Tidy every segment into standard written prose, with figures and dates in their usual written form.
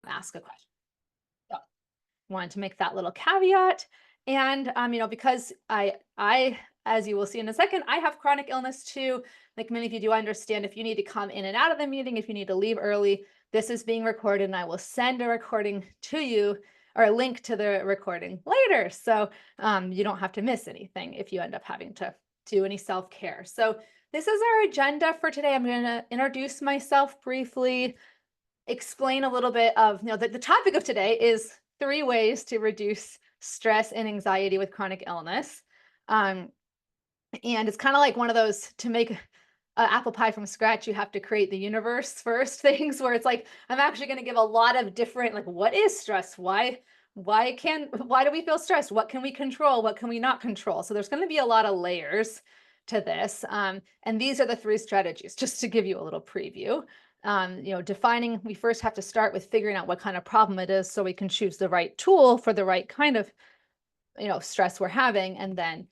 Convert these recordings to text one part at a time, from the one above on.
Ask a question. So, wanted to make that little caveat. And because as you will see in a second, I have chronic illness too. Like many of you do, I understand if you need to come in and out of the meeting, if you need to leave early, this is being recorded, and I will send a recording to you or a link to the recording later. So you don't have to miss anything if you end up having to do any self-care. So this is our agenda for today. I'm going to introduce myself briefly, explain a little bit of, the topic of today is 3 ways to reduce stress and anxiety with chronic illness. And it's kind of like one of those, to make apple pie from scratch, you have to create the universe first things, where it's like, I'm actually going to give a lot of different, like, what is stress? Why do we feel stressed? What can we control? What can we not control? So there's going to be a lot of layers to this. And these are the 3 strategies, just to give you a little preview. Defining, we first have to start with figuring out what kind of problem it is so we can choose the right tool for the right kind of, stress we're having, and then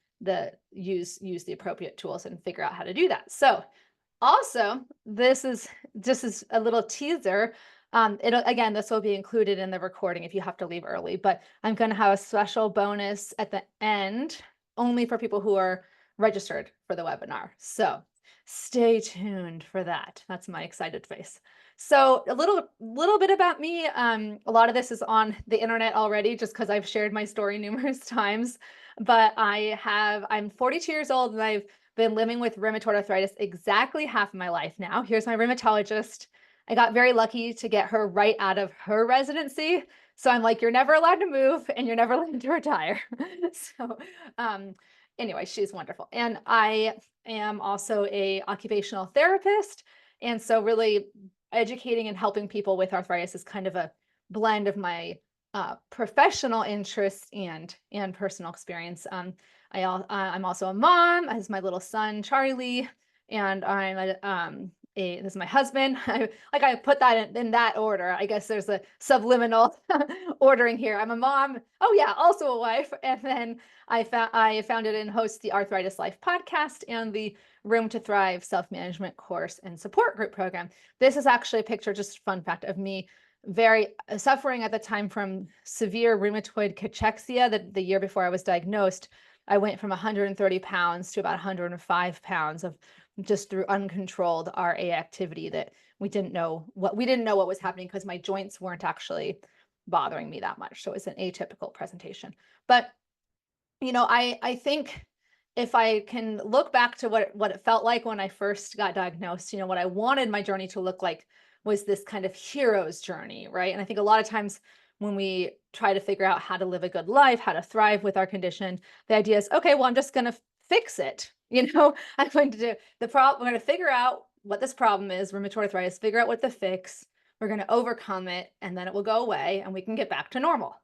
use the appropriate tools and figure out how to do that. So also, this is a little teaser. This will be included in the recording if you have to leave early, but I'm going to have a special bonus at the end only for people who are registered for the webinar. So stay tuned for that. That's my excited face. So a little bit about me. A lot of this is on the internet already, just because I've shared my story numerous times. But I'm 42 years old, and I've been living with rheumatoid arthritis exactly half of my life now. Here's my rheumatologist. I got very lucky to get her right out of her residency. So I'm like, you're never allowed to move and you're never allowed to retire. So anyway, she's wonderful. And I am also a occupational therapist. And so really educating and helping people with arthritis is kind of a blend of my professional interests and personal experience. I'm also a mom, as my little son, Charlie, and this is my husband. I put that in that order. I guess there's a subliminal ordering here. I'm a mom. Oh yeah, also a wife. And then I founded and host the Arthritis Life podcast and the Room to Thrive self-management course and support group program. This is actually a picture, just fun fact, of me very suffering at the time from severe rheumatoid cachexia. The year before I was diagnosed, I went from 130 pounds to about 105 pounds of just through uncontrolled RA activity that we didn't know what was happening, because my joints weren't actually bothering me that much. So it's an atypical presentation. But I think if I can look back to what it felt like when I first got diagnosed, what I wanted my journey to look like was this kind of hero's journey, right? And I think a lot of times when we try to figure out how to live a good life, how to thrive with our condition, the idea is, okay, well, I'm just going to fix it. I'm going to do the problem. We're going to figure out what this problem is, rheumatoid arthritis, figure out what the fix. We're going to overcome it, and then it will go away and we can get back to normal.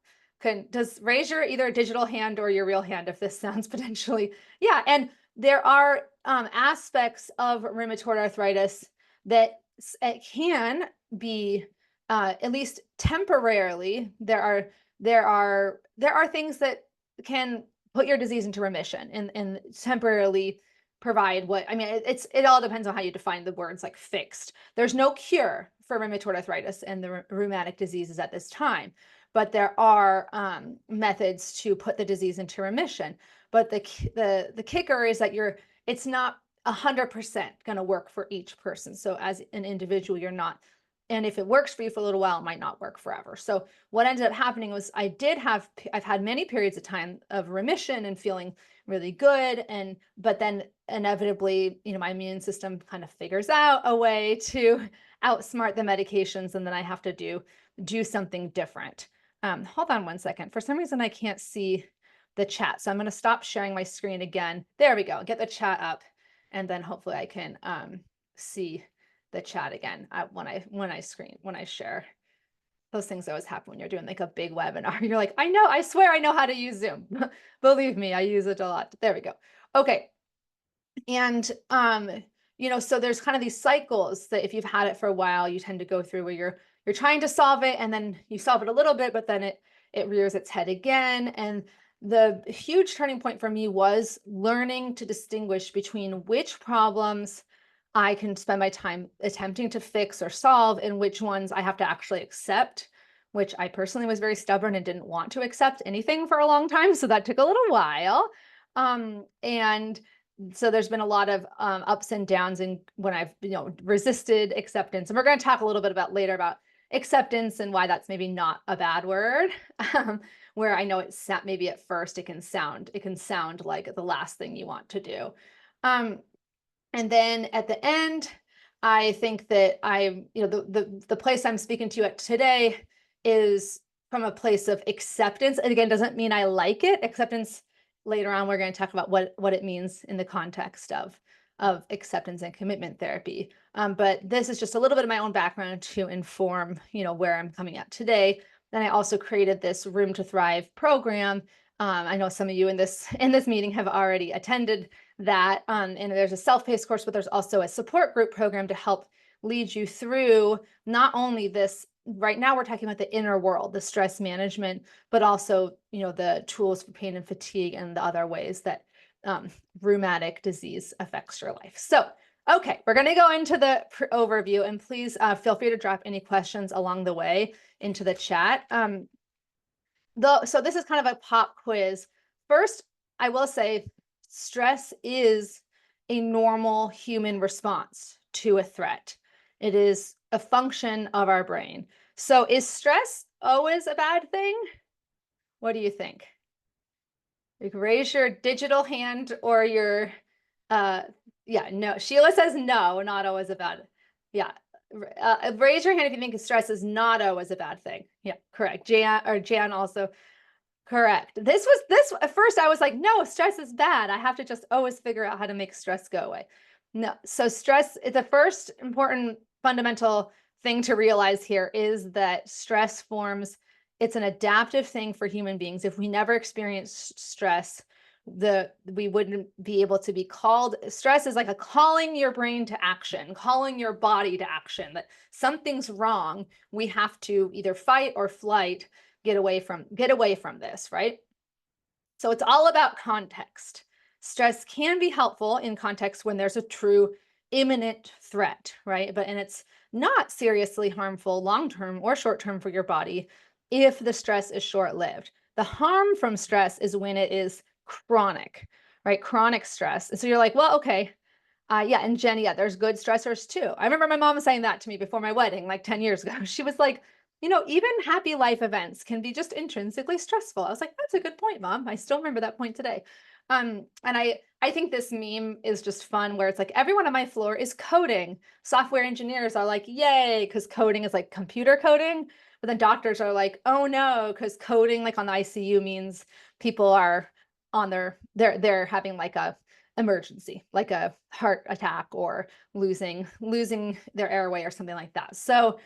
Raise your either digital hand or your real hand if this sounds potentially, yeah. And there are aspects of rheumatoid arthritis that it can be, at least temporarily, there are things that can put your disease into remission and temporarily provide it all depends on how you define the words, like fixed. There's no cure for rheumatoid arthritis and the rheumatic diseases at this time, but there are methods to put the disease into remission. But the kicker is that it's not 100% going to work for each person. So as an individual, you're not, and if it works for you for a little while, it might not work forever. So what ended up happening was I've had many periods of time of remission and feeling really good. But then inevitably, my immune system kind of figures out a way to outsmart the medications. And then I have to do something different. Hold on one second. For some reason, I can't see the chat. So I'm going to stop sharing my screen again. There we go. Get the chat up. And then hopefully I can see the chat again when I share. Those things always happen when you're doing like a big webinar. You're like, I swear I know how to use Zoom. Believe me, I use it a lot. There we go. Okay. And, so there's kind of these cycles that if you've had it for a while, you tend to go through where you're trying to solve it, and then you solve it a little bit, but then it rears its head again. And the huge turning point for me was learning to distinguish between which problems I can spend my time attempting to fix or solve, and which ones I have to actually accept, which I personally was very stubborn and didn't want to accept anything for a long time. So that took a little while. And so there's been a lot of ups and downs in when I've, resisted acceptance. And we're going to talk a little bit about later about acceptance and why that's maybe not a bad word. Where I know it's maybe at first it can sound like the last thing you want to do. And then at the end, I think that the place I'm speaking to you at today is from a place of acceptance. And again, doesn't mean I like it. Acceptance, later on, we're going to talk about what it means in the context of acceptance and commitment therapy. But this is just a little bit of my own background to inform, where I'm coming at today. Then I also created this Room to Thrive program. I know some of you in this meeting have already attended that. And there's a self-paced course, but there's also a support group program to help lead you through not only this. Right now, we're talking about the inner world, the stress management, but also, the tools for pain and fatigue and the other ways that rheumatic disease affects your life. So, okay, we're going to go into the overview, and please feel free to drop any questions along the way into the chat. So this is kind of a pop quiz. First, I will say stress is a normal human response to a threat. It is a function of our brain. So is stress always a bad thing? What do you think? You can raise your digital hand or your, no. Sheila says no, not always a bad. Yeah. Raise your hand if you think stress is not always a bad thing. Yeah, correct. Jan also. Correct. This at first I was like, no, stress is bad. I have to just always figure out how to make stress go away. No, so stress, the first important fundamental thing to realize here is that stress forms, it's an adaptive thing for human beings. If we never experience stress, we wouldn't be able to be called. Stress is like a calling your brain to action, calling your body to action, that something's wrong. We have to either fight or flight, get away from this, right? So it's all about context. Stress can be helpful in context when there's a true imminent threat, right? And it's not seriously harmful long-term or short-term for your body if the stress is short-lived. The harm from stress is when it is chronic, right? Chronic stress. And so you're like, well, okay. Yeah, and Jen, yeah, there's good stressors too. I remember my mom saying that to me before my wedding, like 10 years ago. She was like, even happy life events can be just intrinsically stressful. I was like, that's a good point, Mom. I still remember that point today. And I think this meme is just fun, where it's like everyone on my floor is coding. Software engineers are like, yay, because coding is like computer coding. But then doctors are like, oh no, because coding like on the ICU means people are on they're having like a emergency, like a heart attack or losing their airway or something like that. So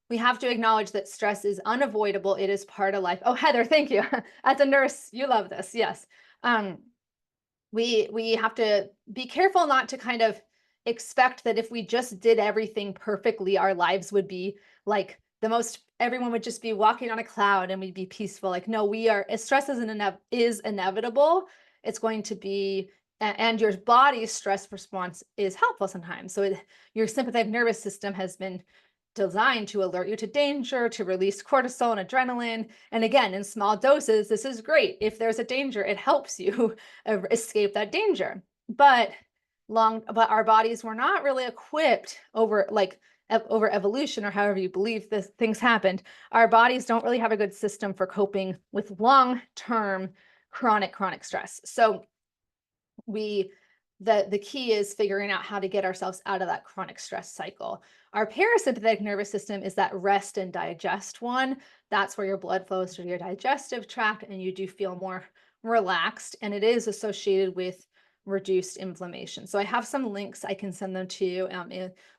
we have to acknowledge that stress is unavoidable. It is part of life. Oh, Heather, thank you. As a nurse, you love this. Yes. We have to be careful not to kind of expect that if we just did everything perfectly, our lives would be like everyone would just be walking on a cloud and we'd be peaceful. Like, no, stress is inevitable. It's going to be, and your body's stress response is helpful sometimes. So your sympathetic nervous system has been designed to alert you to danger, to release cortisol and adrenaline. And again, in small doses, this is great. If there's a danger, it helps you escape that danger. But our bodies were not really equipped over evolution, or however you believe things happened. Our bodies don't really have a good system for coping with long-term chronic stress. So the key is figuring out how to get ourselves out of that chronic stress cycle. Our parasympathetic nervous system is that rest and digest one. That's where your blood flows through your digestive tract and you do feel more relaxed, and it is associated with reduced inflammation. So I have some links I can send them to you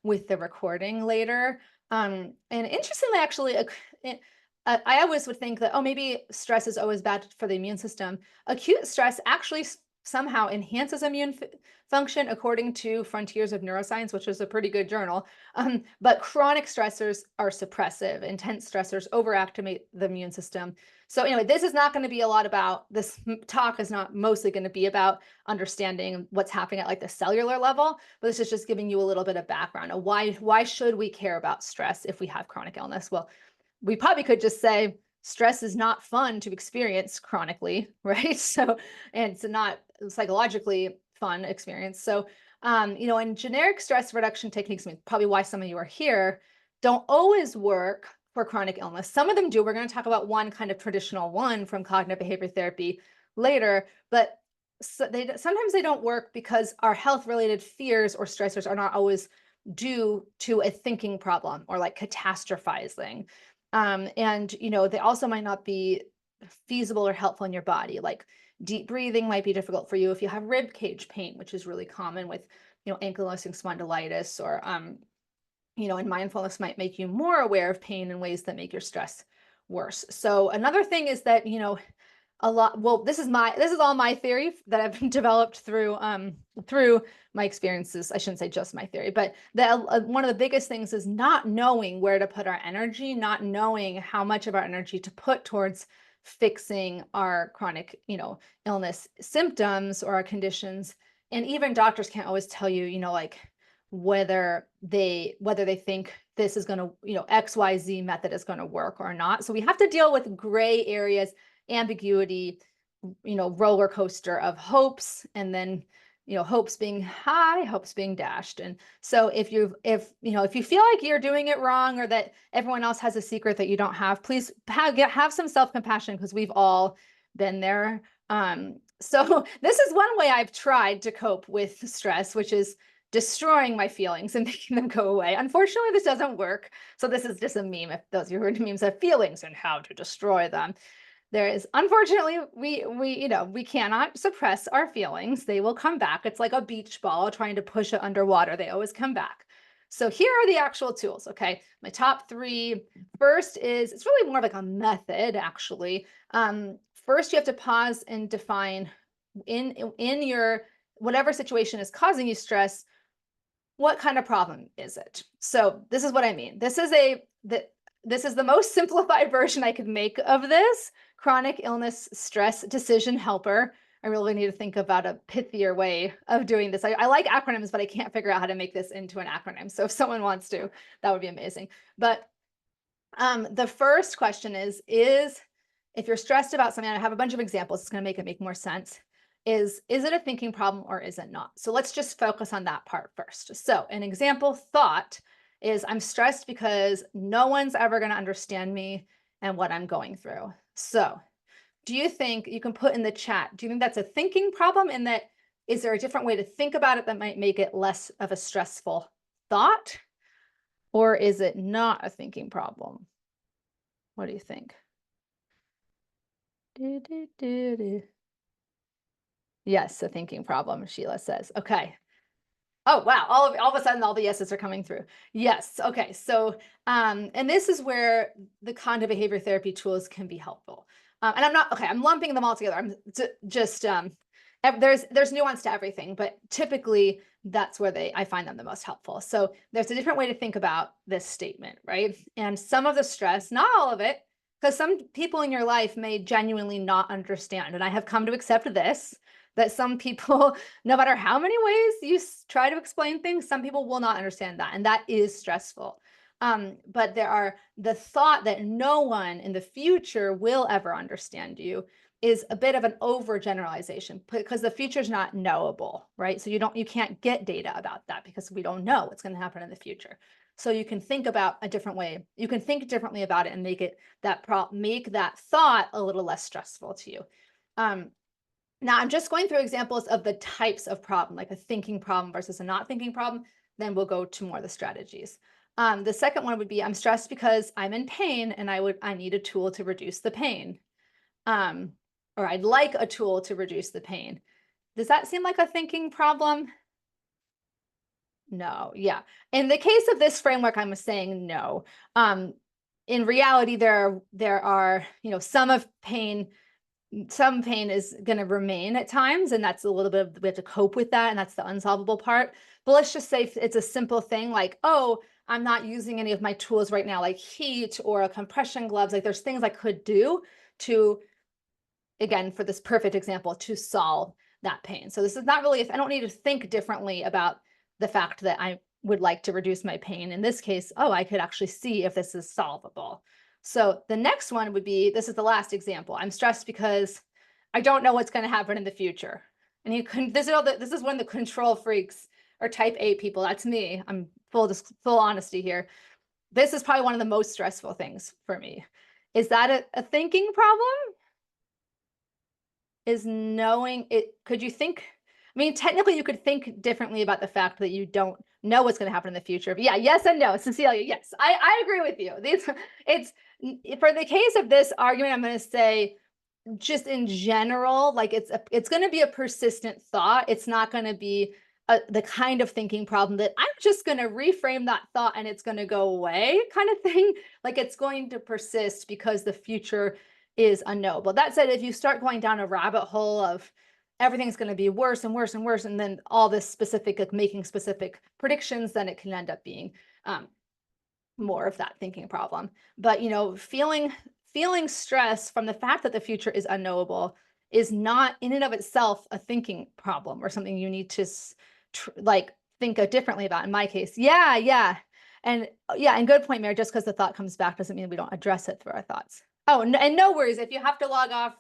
with the recording later. And interestingly, actually, I always would think that, oh, maybe stress is always bad for the immune system. Acute stress actually somehow enhances immune function according to Frontiers of Neuroscience, which is a pretty good journal. But chronic stressors are suppressive. Intense stressors overactivate the immune system. So anyway, this is not going to be a lot about, this talk is not mostly going to be about understanding what's happening at like the cellular level, but this is just giving you a little bit of background of why should we care about stress if we have chronic illness? Well, we probably could just say stress is not fun to experience chronically, right? So, and it's not psychologically fun experience. So, and generic stress reduction techniques, probably why some of you are here, don't always work for chronic illness. Some of them do. We're going to talk about one kind of traditional one from cognitive behavior therapy later, but sometimes they don't work because our health related fears or stressors are not always due to a thinking problem or like catastrophizing. And they also might not be feasible or helpful in your body. Like deep breathing might be difficult for you if you have rib cage pain, which is really common with ankylosing spondylitis, or and mindfulness might make you more aware of pain in ways that make your stress worse. So another thing is that this is all my theory that I've developed through my experiences. I shouldn't say just my theory, but one of the biggest things is not knowing where to put our energy, not knowing how much of our energy to put towards fixing our chronic illness symptoms or our conditions. And even doctors can't always tell you like whether they think this is going to XYZ method is going to work or not. So we have to deal with gray areas, ambiguity, roller coaster of hopes, and then hopes being high, hopes being dashed. And so if you feel like you're doing it wrong, or that everyone else has a secret that you don't have, please have some self-compassion, because we've all been there. So this is one way I've tried to cope with stress, which is destroying my feelings and making them go away. Unfortunately, this doesn't work. So this is just a meme. If those of you who heard memes have feelings and how to destroy them. There is, unfortunately, we cannot suppress our feelings. They will come back. It's like a beach ball trying to push it underwater. They always come back. So here are the actual tools, okay? My top three. First is, it's really more like a method, actually. First, you have to pause and define in your whatever situation is causing you stress, what kind of problem is it? So this is what I mean. This is the most simplified version I could make of this chronic illness stress decision helper. I really need to think about a pithier way of doing this. I like acronyms, but I can't figure out how to make this into an acronym. So if someone wants to, that would be amazing. But the first question is if you're stressed about something, and I have a bunch of examples, it's going to make more sense. Is it a thinking problem or is it not? So let's just focus on that part first. So an example thought is, I'm stressed because no one's ever going to understand me and what I'm going through. So do you think, you can put in the chat, do you think that's a thinking problem? And that, is there a different way to think about it that might make it less of a stressful thought? Or is it not a thinking problem? What do you think? Yes, a thinking problem, Sheila says. Okay. Oh, wow. All of a sudden, all the yeses are coming through. Yes. Okay. So, and this is where the cognitive behavior therapy tools can be helpful. And I'm lumping them all together. I'm just, there's nuance to everything, but typically that's where I find them the most helpful. So there's a different way to think about this statement, right? And some of the stress, not all of it, because some people in your life may genuinely not understand. And I have come to accept this, that some people, no matter how many ways you try to explain things, some people will not understand that. And that is stressful. But the thought that no one in the future will ever understand you is a bit of an overgeneralization, because the future is not knowable, right? So you can't get data about that because we don't know what's going to happen in the future. So you can think about a different way. You can think differently about it and make that thought a little less stressful to you. Now I'm just going through examples of the types of problem, like a thinking problem versus a not thinking problem. Then we'll go to more of the strategies. The second one would be, I'm stressed because I'm in pain and I need a tool to reduce the pain. Or I'd like a tool to reduce the pain. Does that seem like a thinking problem? No, yeah. In the case of this framework, I'm saying no. In reality, there are, some of pain some pain is going to remain at times, and that's a little bit of, we have to cope with that, and that's the unsolvable part. But let's just say it's a simple thing like, oh, I'm not using any of my tools right now, like heat or a compression gloves. Like there's things I could do to, again, for this perfect example, to solve that pain. So this is not really, I don't need to think differently about the fact that I would like to reduce my pain. In this case, oh, I could actually see if this is solvable. So the next one would be, this is the last example. I'm stressed because I don't know what's going to happen in the future. And you can, this is when the control freaks or type A people, that's me. I'm full honesty here. This is probably one of the most stressful things for me. Is that a thinking problem? Is knowing it, could you think, I mean, technically you could think differently about the fact that you don't know what's going to happen in the future. But yeah, yes and no, Cecilia, yes, I agree with you. It's for the case of this argument, I'm going to say just in general, like it's going to be a persistent thought. It's not going to be the kind of thinking problem that I'm just going to reframe that thought and it's going to go away kind of thing. Like it's going to persist because the future is unknowable. That said, if you start going down a rabbit hole of everything's going to be worse and worse and worse, and then all this specific, like making specific predictions, then it can end up being more of that thinking problem. But feeling stress from the fact that the future is unknowable is not in and of itself a thinking problem or something you need to like think differently about. In my case, yeah, and good point, Mary. Just because the thought comes back doesn't mean we don't address it through our thoughts. Oh, and no worries. If you have to log off,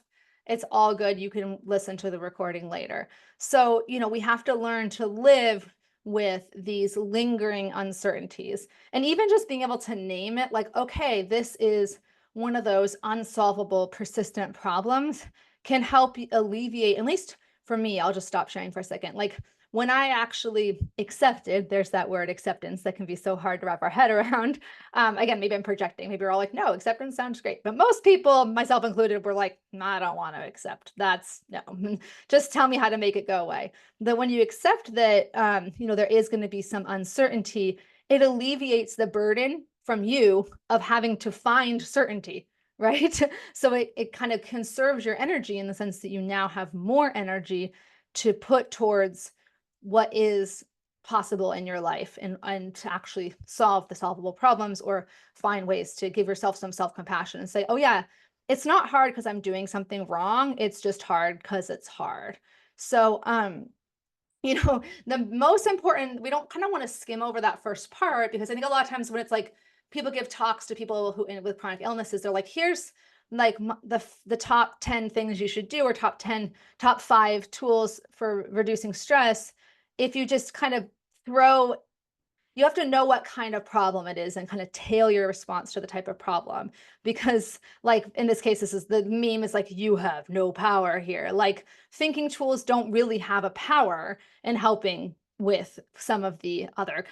it's all good. You can listen to the recording later. So, we have to learn to live with these lingering uncertainties. And even just being able to name it, like, okay, this is one of those unsolvable, persistent problems, can help alleviate, at least for me, I'll just stop sharing for a second. Like when I actually accepted, there's that word acceptance that can be so hard to wrap our head around. Again, maybe I'm projecting. Maybe we're all like, no, acceptance sounds great. But most people, myself included, were like, no, I don't want to accept. That's no, just tell me how to make it go away. That when you accept that, there is going to be some uncertainty, it alleviates the burden from you of having to find certainty, right? So it kind of conserves your energy in the sense that you now have more energy to put towards what is possible in your life and to actually solve the solvable problems or find ways to give yourself some self-compassion and say, oh yeah, it's not hard because I'm doing something wrong. It's just hard because it's hard. So, the most important, we don't kind of want to skim over that first part, because I think a lot of times when it's like people give talks to people who with chronic illnesses, they're like, here's like the top 10 things you should do, or top 5 tools for reducing stress. If you just kind of you have to know what kind of problem it is and kind of tailor your response to the type of problem. Because like in this case, this is the meme is like, you have no power here. Like thinking tools don't really have a power in helping with some of the other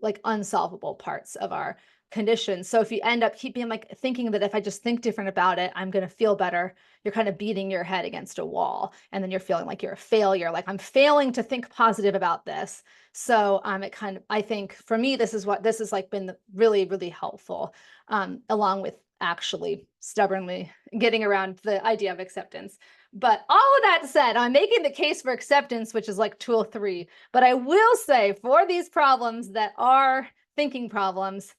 like unsolvable parts of our condition. So if you end up keeping like thinking that if I just think different about it, I'm going to feel better, you're kind of beating your head against a wall, and then you're feeling like you're a failure, like I'm failing to think positive about this. So it kind of, I think for me, this is like been really, really helpful, along with actually stubbornly getting around the idea of acceptance. But all of that said, I'm making the case for acceptance, which is like tool 3. But I will say for these problems that are thinking problems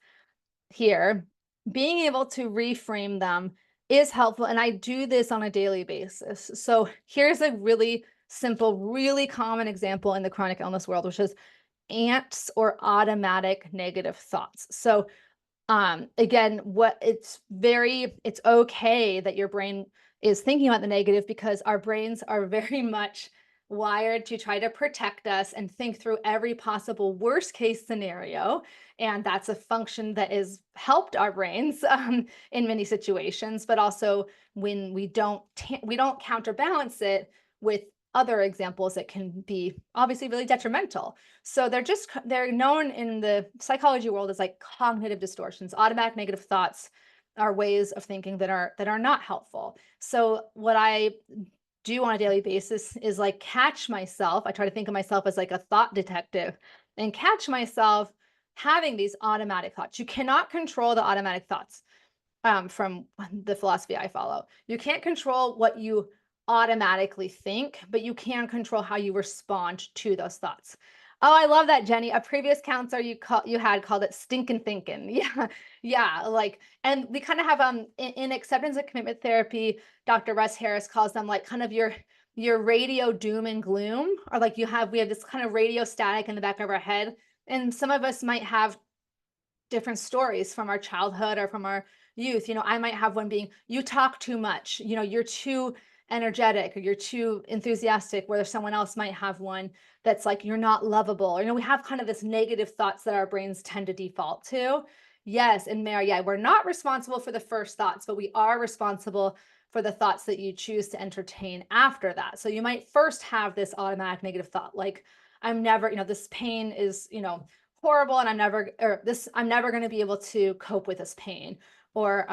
here, being able to reframe them is helpful. And I do this on a daily basis. So here's a really simple, really common example in the chronic illness world, which is ants or automatic negative thoughts. So again, it's okay that your brain is thinking about the negative, because our brains are very much wired to try to protect us and think through every possible worst case scenario. And that's a function that has helped our brains in many situations, but also when we don't counterbalance it with other examples that can be obviously really detrimental. So they're known in the psychology world as like cognitive distortions. Automatic negative thoughts are ways of thinking that are not helpful. So what I do on a daily basis is like catch myself. I try to think of myself as like a thought detective and catch myself having these automatic thoughts. You cannot control the automatic thoughts. from the philosophy I follow. You can't control what you automatically think, but you can control how you respond to those thoughts. Oh, I love that, Jenny. A previous counselor you had called it stinking thinking. Yeah, yeah. Like, and we kind of have in acceptance and commitment therapy, Dr. Russ Harris calls them like kind of your radio doom and gloom, or like we have this kind of radio static in the back of our head, and some of us might have different stories from our childhood or from our youth. I might have one being, you talk too much, you're too energetic or you're too enthusiastic, where someone else might have one that's like, you're not lovable. Or, we have kind of this negative thoughts that our brains tend to default to. Yes. And Mary, yeah, we're not responsible for the first thoughts, but we are responsible for the thoughts that you choose to entertain after that. So you might first have this automatic negative thought, like, I'm never, this pain is, horrible, and I'm never going to be able to cope with this pain. Or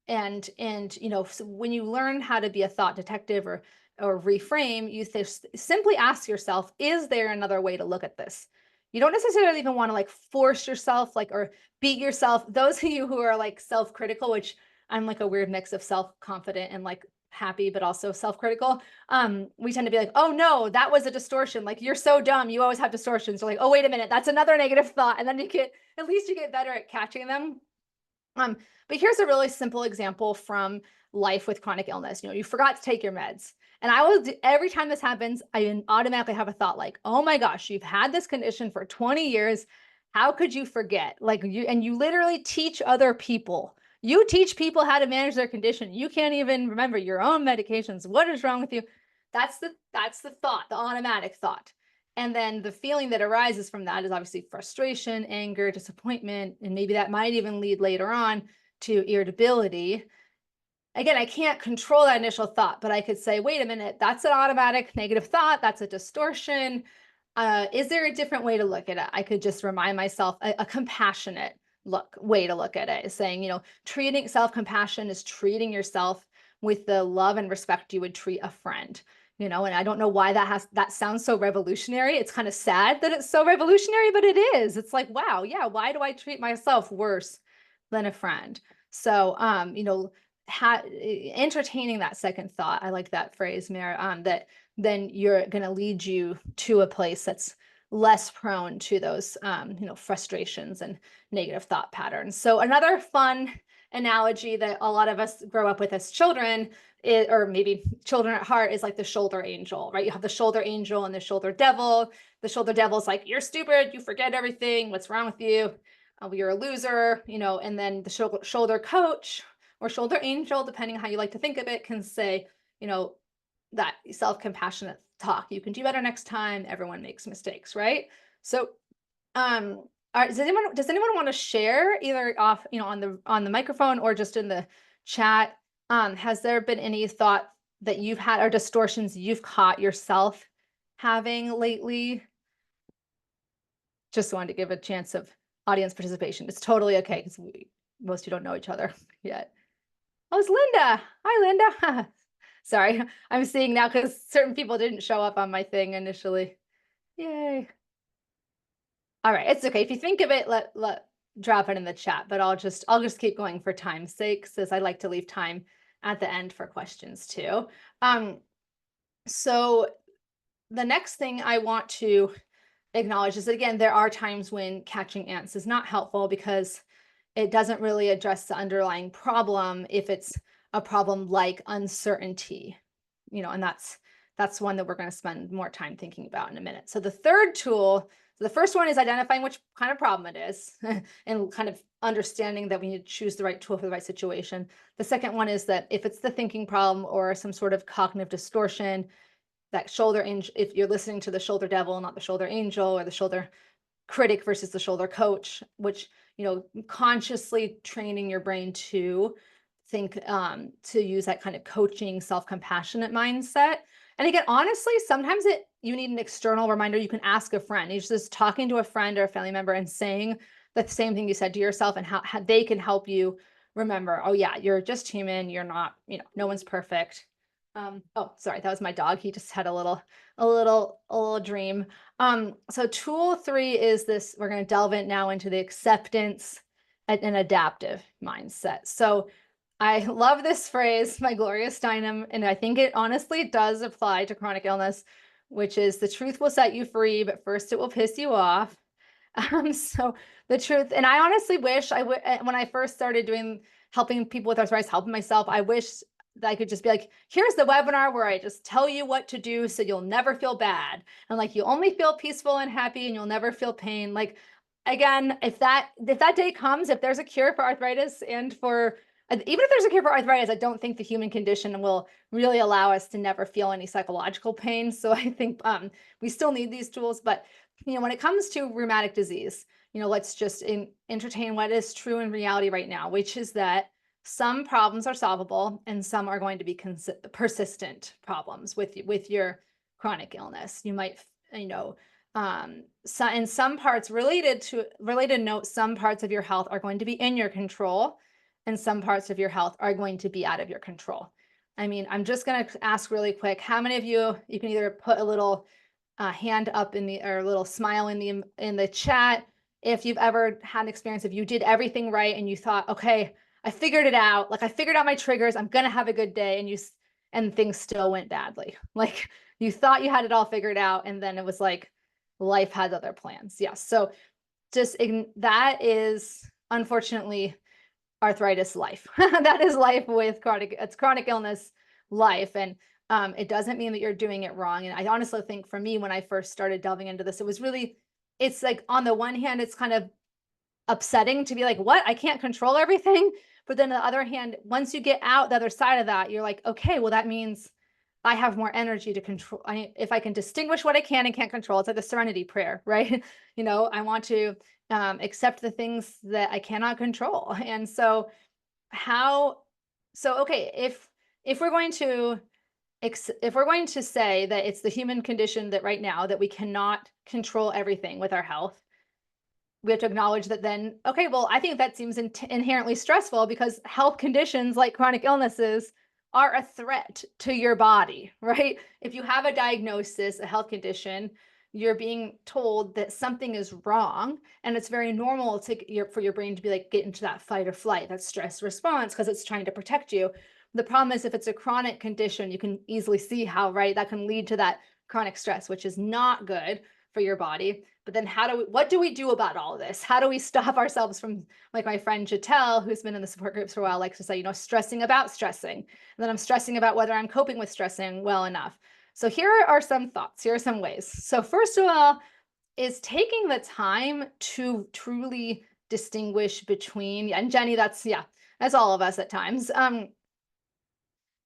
and so when you learn how to be a thought detective or reframe, you simply ask yourself, is there another way to look at this? You don't necessarily even want to like force yourself, like, or beat yourself. Those of you who are like self-critical, which I'm like a weird mix of self-confident and like happy, but also self-critical. We tend to be like, oh no, that was a distortion. Like, you're so dumb. You always have distortions. So like, oh, wait a minute, that's another negative thought. And then at least you get better at catching them. But here's a really simple example from life with chronic illness. You forgot to take your meds. And every time this happens, I automatically have a thought like, oh my gosh, you've had this condition for 20 years. How could you forget? Like, you literally teach other people. You teach people how to manage their condition. You can't even remember your own medications. What is wrong with you? That's the thought, the automatic thought. And then the feeling that arises from that is obviously frustration, anger, disappointment, and maybe that might even lead later on to irritability. Again, I can't control that initial thought, but I could say, wait a minute, that's an automatic negative thought. That's a distortion. Is there a different way to look at it? I could just remind myself a compassionate way to look at it is saying, treating self-compassion is treating yourself with the love and respect you would treat a friend. And I don't know why that sounds so revolutionary. It's kind of sad that it's so revolutionary, but it is. It's like, wow, yeah, why do I treat myself worse than a friend? So, entertaining that second thought, I like that phrase, Mary, that then you're going to lead you to a place that's less prone to those, frustrations and negative thought patterns. So another fun analogy that a lot of us grow up with as children, or maybe children at heart, is like the shoulder angel, right? You have the shoulder angel and the shoulder devil. The shoulder devil is like, you're stupid, you forget everything, what's wrong with you? You're a loser, and then the shoulder coach or shoulder angel, depending on how you like to think of it, can say, that self-compassionate talk. You can do better next time. Everyone makes mistakes, right? So, does anyone want to share either off, on the microphone or just in the chat? Has there been any thought that you've had or distortions you've caught yourself having lately? Just wanted to give a chance of audience participation. It's totally okay because most of you don't know each other yet. Oh, it's Linda. Hi, Linda. Sorry, I'm seeing now because certain people didn't show up on my thing initially. Yay. All right, it's okay. If you think of it, let drop it in the chat, but I'll just keep going for time's sake, since I like to leave time at the end for questions too. So the next thing I want to acknowledge is that, again, there are times when catching ants is not helpful because it doesn't really address the underlying problem if it's a problem like uncertainty, and that's one that we're going to spend more time thinking about in a minute. So the third tool, so the first one is identifying which kind of problem it is and kind of understanding that we need to choose the right tool for the right situation. The second one is that if it's the thinking problem or some sort of cognitive distortion, that shoulder angel, if you're listening to the shoulder devil, not the shoulder angel, or the shoulder critic versus the shoulder coach, which, consciously training your brain to think, to use that kind of coaching, self-compassionate mindset. And again, honestly, sometimes you need an external reminder. You can ask a friend. You're just talking to a friend or a family member and saying the same thing you said to yourself, and how they can help you remember, oh yeah, you're just human. You're not, no one's perfect. Oh, sorry, that was my dog. He just had a little dream. So tool 3 is this, we're going to delve in now into the acceptance an adaptive mindset. So I love this phrase, my Gloria Steinem, and I think it honestly does apply to chronic illness, which is the truth will set you free, but first it will piss you off. So the truth, and I honestly wish I would, when I first started helping people with arthritis, helping myself, I wish that I could just be like, here's the webinar where I just tell you what to do so you'll never feel bad. And like, you only feel peaceful and happy and you'll never feel pain. Like, again, if that day comes, if there's a cure for arthritis and for, even if there's a cure for arthritis, I don't think the human condition will really allow us to never feel any psychological pain. So I think we still need these tools. But when it comes to rheumatic disease, let's just entertain what is true in reality right now, which is that some problems are solvable and some are going to be persistent problems with your chronic illness. You might, so in some parts related note, some parts of your health are going to be in your control and some parts of your health are going to be out of your control. I mean, I'm just going to ask really quick, how many of you can either put a little hand up or a little smile in the chat if you've ever had an experience, if you did everything right and you thought, okay, I figured it out. Like, I figured out my triggers. I'm going to have a good day. And things still went badly. Like, you thought you had it all figured out. And then it was like, life has other plans. Yes. So that is unfortunately arthritis life. That is life with chronic illness life. And it doesn't mean that you're doing it wrong. And I honestly think for me, when I first started delving into this, it's like, on the one hand, it's kind of upsetting to be like, what? I can't control everything. But then on the other hand, once you get out the other side of that, you're like, okay, well, that means I have more energy to control. If I can distinguish what I can and can't control, it's like the serenity prayer, right? I want to accept the things that I cannot control. And so okay, if we're going to say that it's the human condition that right now that we cannot control everything with our health, we have to acknowledge that then, okay, well, I think that seems inherently stressful because health conditions like chronic illnesses are a threat to your body, right? If you have a diagnosis, a health condition, you're being told that something is wrong, and it's very normal for your brain to be like, get into that fight or flight, that stress response, because it's trying to protect you. The problem is, if it's a chronic condition, you can easily see how, right, that can lead to that chronic stress, which is not good for your body. But then what do we do about all of this? How do we stop ourselves from, like my friend Jatel, who's been in the support groups for a while, likes to say, stressing about stressing. And then I'm stressing about whether I'm coping with stressing well enough. So here are some thoughts. Here are some ways. So first of all, is taking the time to truly distinguish between, and Jenny, that's all of us at times,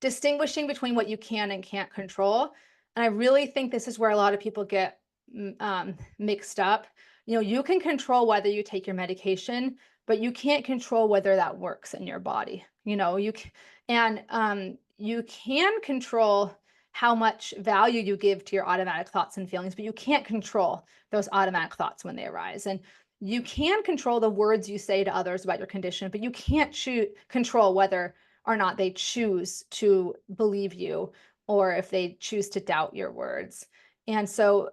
distinguishing between what you can and can't control. And I really think this is where a lot of people get mixed up. You can control whether you take your medication, but you can't control whether that works in your body. You can control how much value you give to your automatic thoughts and feelings, but you can't control those automatic thoughts when they arise. And you can control the words you say to others about your condition, but you can't control whether or not they choose to believe you or if they choose to doubt your words. And so,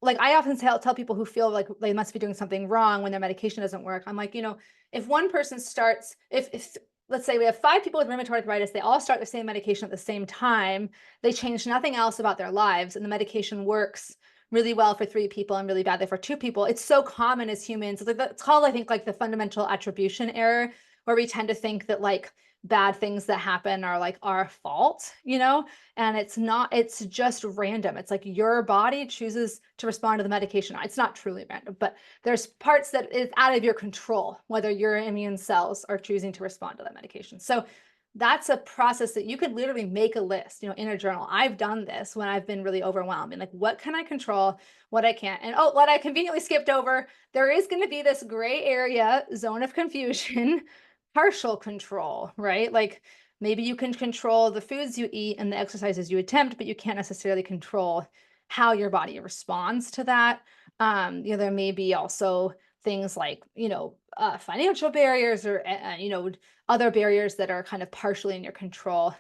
like I often tell people who feel like they must be doing something wrong when their medication doesn't work. I'm like, if one person starts, if let's say we have 5 people with rheumatoid arthritis, they all start the same medication at the same time, they change nothing else about their lives, and the medication works really well for 3 people and really badly for 2 people. It's so common as humans. It's called, I think, like the fundamental attribution error, where we tend to think that like bad things that happen are like our fault, and it's not, it's just random. It's like your body chooses to respond to the medication. It's not truly random, but there's parts that is out of your control, whether your immune cells are choosing to respond to that medication. So that's a process that you could literally make a list, in a journal. I've done this when I've been really overwhelmed and like, what can I control, what I can't? And what I conveniently skipped over, there is going to be this gray area zone of confusion, partial control, right? Like maybe you can control the foods you eat and the exercises you attempt, but you can't necessarily control how your body responds to that. There may be also things like, financial barriers or, other barriers that are kind of partially in your control.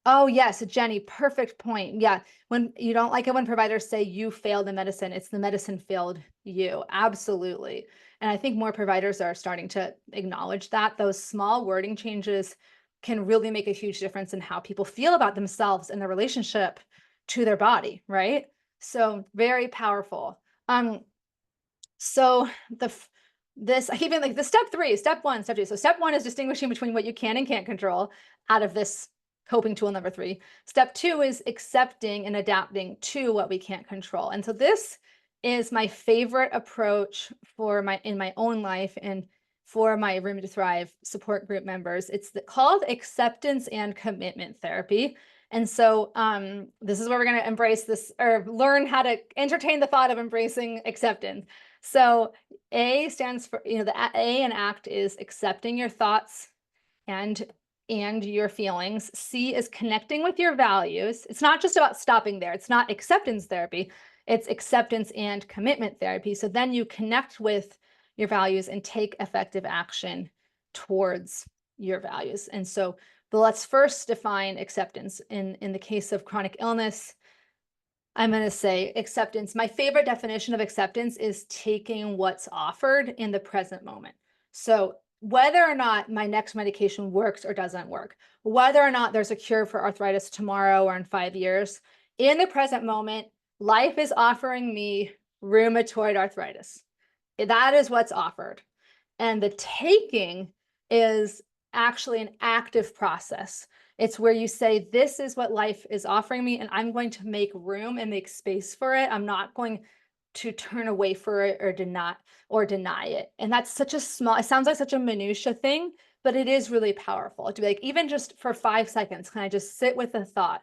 Oh, yes, Jenny, perfect point. Yeah, when you don't like it when providers say you failed in medicine, it's the medicine failed you. Absolutely. And I think more providers are starting to acknowledge that those small wording changes can really make a huge difference in how people feel about themselves and their relationship to their body, right? So very powerful. Um, so this even like the step one, step two. So step one is distinguishing between what you can and can't control out of this coping tool number 3. Step 2 is accepting and adapting to what we can't control. And so this is my favorite approach for my in my own life and for my Room to Thrive support group members. It's called acceptance and commitment therapy. And so this is where we're going to embrace this or learn how to entertain the thought of embracing acceptance. So A stands for, the A in ACT is accepting your thoughts and your feelings. C is connecting with your values. It's not just about stopping there. It's not acceptance therapy. It's acceptance and commitment therapy. So then you connect with your values and take effective action towards your values. And so, but let's first define acceptance. In the case of chronic illness, I'm going to say acceptance. My favorite definition of acceptance is taking what's offered in the present moment. So whether or not my next medication works or doesn't work, whether or not there's a cure for arthritis tomorrow or in 5 years, in the present moment, life is offering me rheumatoid arthritis. That is what's offered. And the taking is actually an active process. It's where you say, this is what life is offering me, and I'm going to make room and make space for it. I'm not going to turn away for it or deny it. And that's such a small, it sounds like such a minutia thing, but it is really powerful to be like, even just for 5 seconds, can I just sit with the thought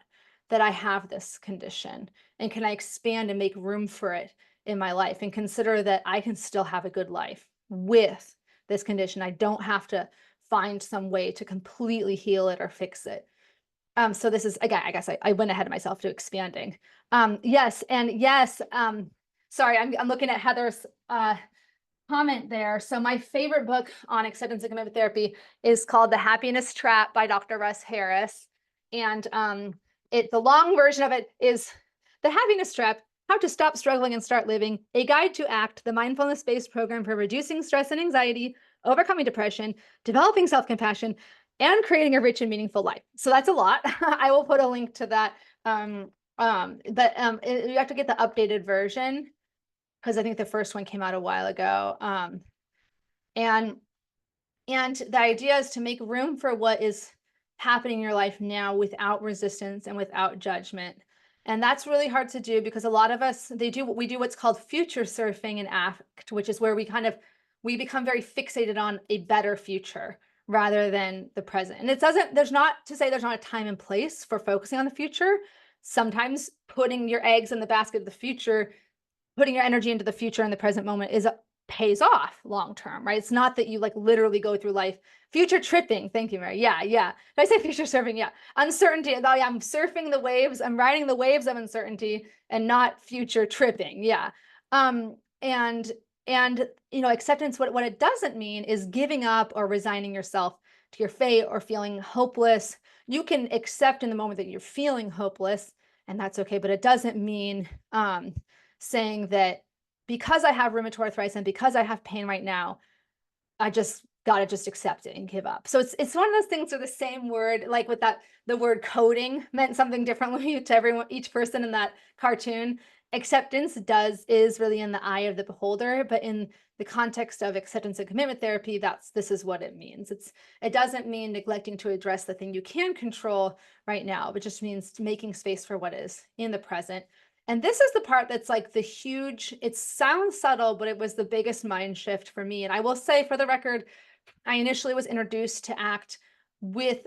that I have this condition? And can I expand and make room for it in my life and consider that I can still have a good life with this condition? I don't have to find some way to completely heal it or fix it. So this is, again, I guess I went ahead of myself to expanding. Yes, and yes, sorry, I'm looking at Heather's comment there. So my favorite book on acceptance and commitment therapy is called The Happiness Trap by Dr. Russ Harris. And the long version of it is The Happiness Trap: How to Stop Struggling and Start Living, a Guide to ACT, the mindfulness-based program for reducing stress and anxiety, overcoming depression, developing self-compassion, and creating a rich and meaningful life. So that's a lot. I will put a link to that. You have to get the updated version because I think the first one came out a while ago. And the idea is to make room for what is happening in your life now without resistance and without judgment. And that's really hard to do because a lot of us, we do what's called future surfing in ACT, which is where we become very fixated on a better future rather than the present. And there's not a time and place for focusing on the future. Sometimes putting your eggs in the basket of the future, putting your energy into the future in the present moment pays off long term, right? It's not that you like literally go through life future tripping. Thank you, Mary. Yeah. Did I say future surfing? Yeah. Uncertainty. I'm surfing the waves. I'm riding the waves of uncertainty and not future tripping. Yeah. And acceptance, what it doesn't mean is giving up or resigning yourself to your fate or feeling hopeless. You can accept in the moment that you're feeling hopeless, and that's okay, but it doesn't mean saying that because I have rheumatoid arthritis and because I have pain right now, I just gotta just accept it and give up. So it's one of those things where the same word, like with that, the word coding meant something differently to each person in that cartoon. Acceptance is really in the eye of the beholder, but in the context of acceptance and commitment therapy, this is what it means. It doesn't mean neglecting to address the thing you can control right now, but just means making space for what is in the present. And this is the part that's like it sounds subtle, but it was the biggest mind shift for me. And I will say, for the record, I initially was introduced to ACT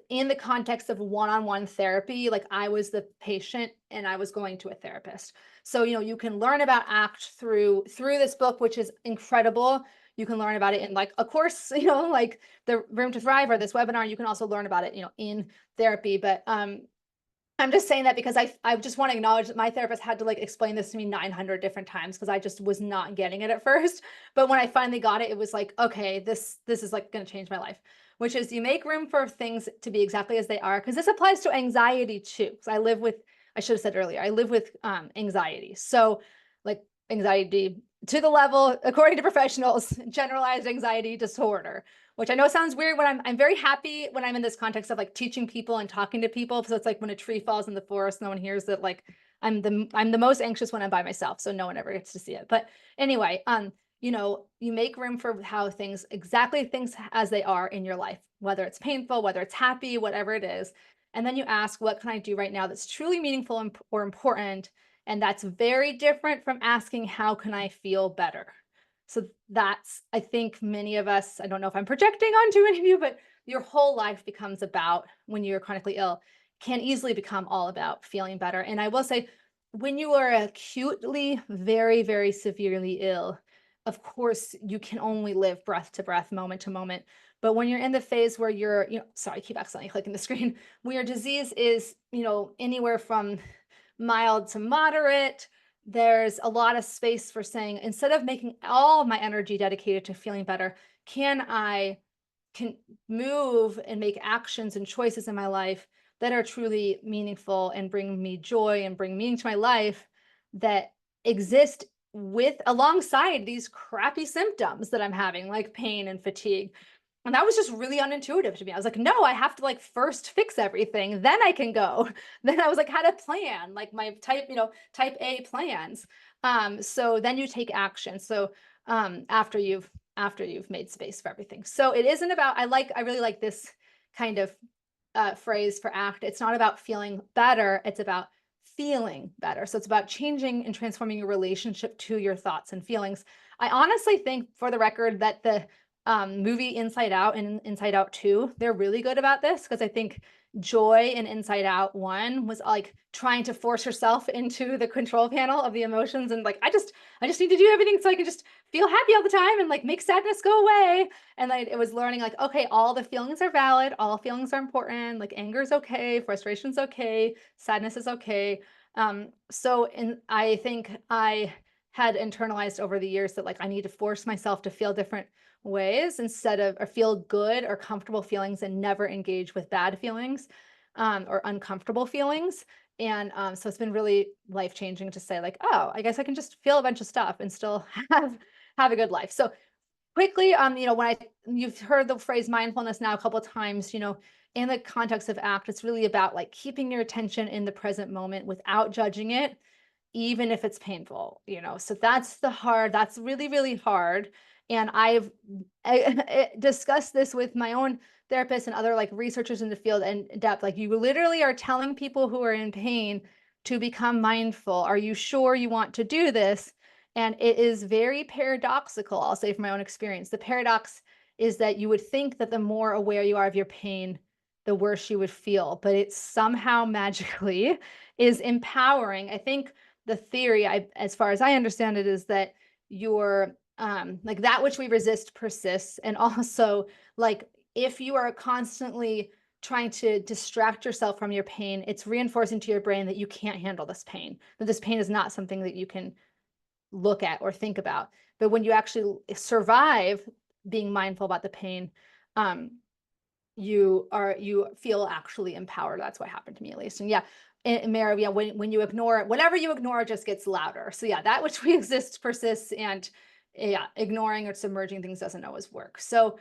in the context of one-on-one therapy. Like I was the patient and I was going to a therapist. So, you can learn about ACT through this book, which is incredible. You can learn about it in like a course, like the Room to Thrive or this webinar. You can also learn about it, in therapy. But I'm just saying that because I just want to acknowledge that my therapist had to like explain this to me 900 different times because I just was not getting it at first. But when I finally got it, it was like, okay, this is like going to change my life, which is you make room for things to be exactly as they are. Because this applies to anxiety too. Because I should have said earlier, I live with anxiety. So like anxiety to the level, according to professionals, generalized anxiety disorder, which I know sounds weird when I'm very happy when I'm in this context of like teaching people and talking to people. So it's like when a tree falls in the forest, no one hears it. Like I'm the most anxious when I'm by myself, so no one ever gets to see it. But anyway, you know, you make room for how things exactly things as they are in your life, whether it's painful, whether it's happy, whatever it is. And then you ask, what can I do right now that's truly meaningful or important? And that's very different from asking, how can I feel better? So that's, I think many of us, I don't know if I'm projecting onto any of you, but your whole life becomes about, when you're chronically ill, can easily become all about feeling better. And I will say, when you are acutely, very, very severely ill, of course, you can only live breath to breath, moment to moment. But when you're in the phase where you're, you know, sorry, I keep accidentally clicking the screen, when your disease is, you know, anywhere from mild to moderate, there's a lot of space for saying, instead of making all of my energy dedicated to feeling better, can move and make actions and choices in my life that are truly meaningful and bring me joy and bring meaning to my life, that exist with alongside these crappy symptoms that I'm having, like pain and fatigue. And that was just really unintuitive to me. I was like, no, I have to like first fix everything, then I can go. Then I was like, how to plan, like my type, you know, type A plans. So then you take action. So after you've made space for everything. So it isn't about, I really like this kind of phrase for ACT. It's not about feeling better, it's about feeling better. So it's about changing and transforming your relationship to your thoughts and feelings. I honestly think, for the record, that the movie Inside Out and Inside Out 2, they're really good about this, because I think Joy in Inside Out 1 was like trying to force herself into the control panel of the emotions, and like, I just need to do everything so I can just feel happy all the time and like make sadness go away. And like it was learning like, okay, all the feelings are valid, all feelings are important, like anger is okay, frustration's okay, sadness is okay. I think I had internalized over the years that like I need to force myself to feel different ways, instead of, or feel good or comfortable feelings and never engage with bad feelings, or uncomfortable feelings. And so it's been really life changing to say like, oh, I guess I can just feel a bunch of stuff and still have a good life. So quickly, you know, you've heard the phrase mindfulness now a couple of times, you know, in the context of ACT, it's really about like keeping your attention in the present moment without judging it, even if it's painful, you know. So that's really, really hard. And I discussed this with my own therapist and other like researchers in the field in depth. Like, you literally are telling people who are in pain to become mindful. Are you sure you want to do this? And it is very paradoxical, I'll say from my own experience. The paradox is that you would think that the more aware you are of your pain, the worse you would feel, but it somehow magically is empowering. I think the theory, as far as I understand it, is that your like that which we resist persists. And also, like, if you are constantly trying to distract yourself from your pain, it's reinforcing to your brain that you can't handle this pain, that this pain is not something that you can look at or think about. But when you actually survive being mindful about the pain, you feel actually empowered. That's what happened to me, at least. And yeah, and Mary, yeah, when you ignore it, whatever you ignore just gets louder. So yeah, that which we exist persists, and yeah, ignoring or submerging things doesn't always work. So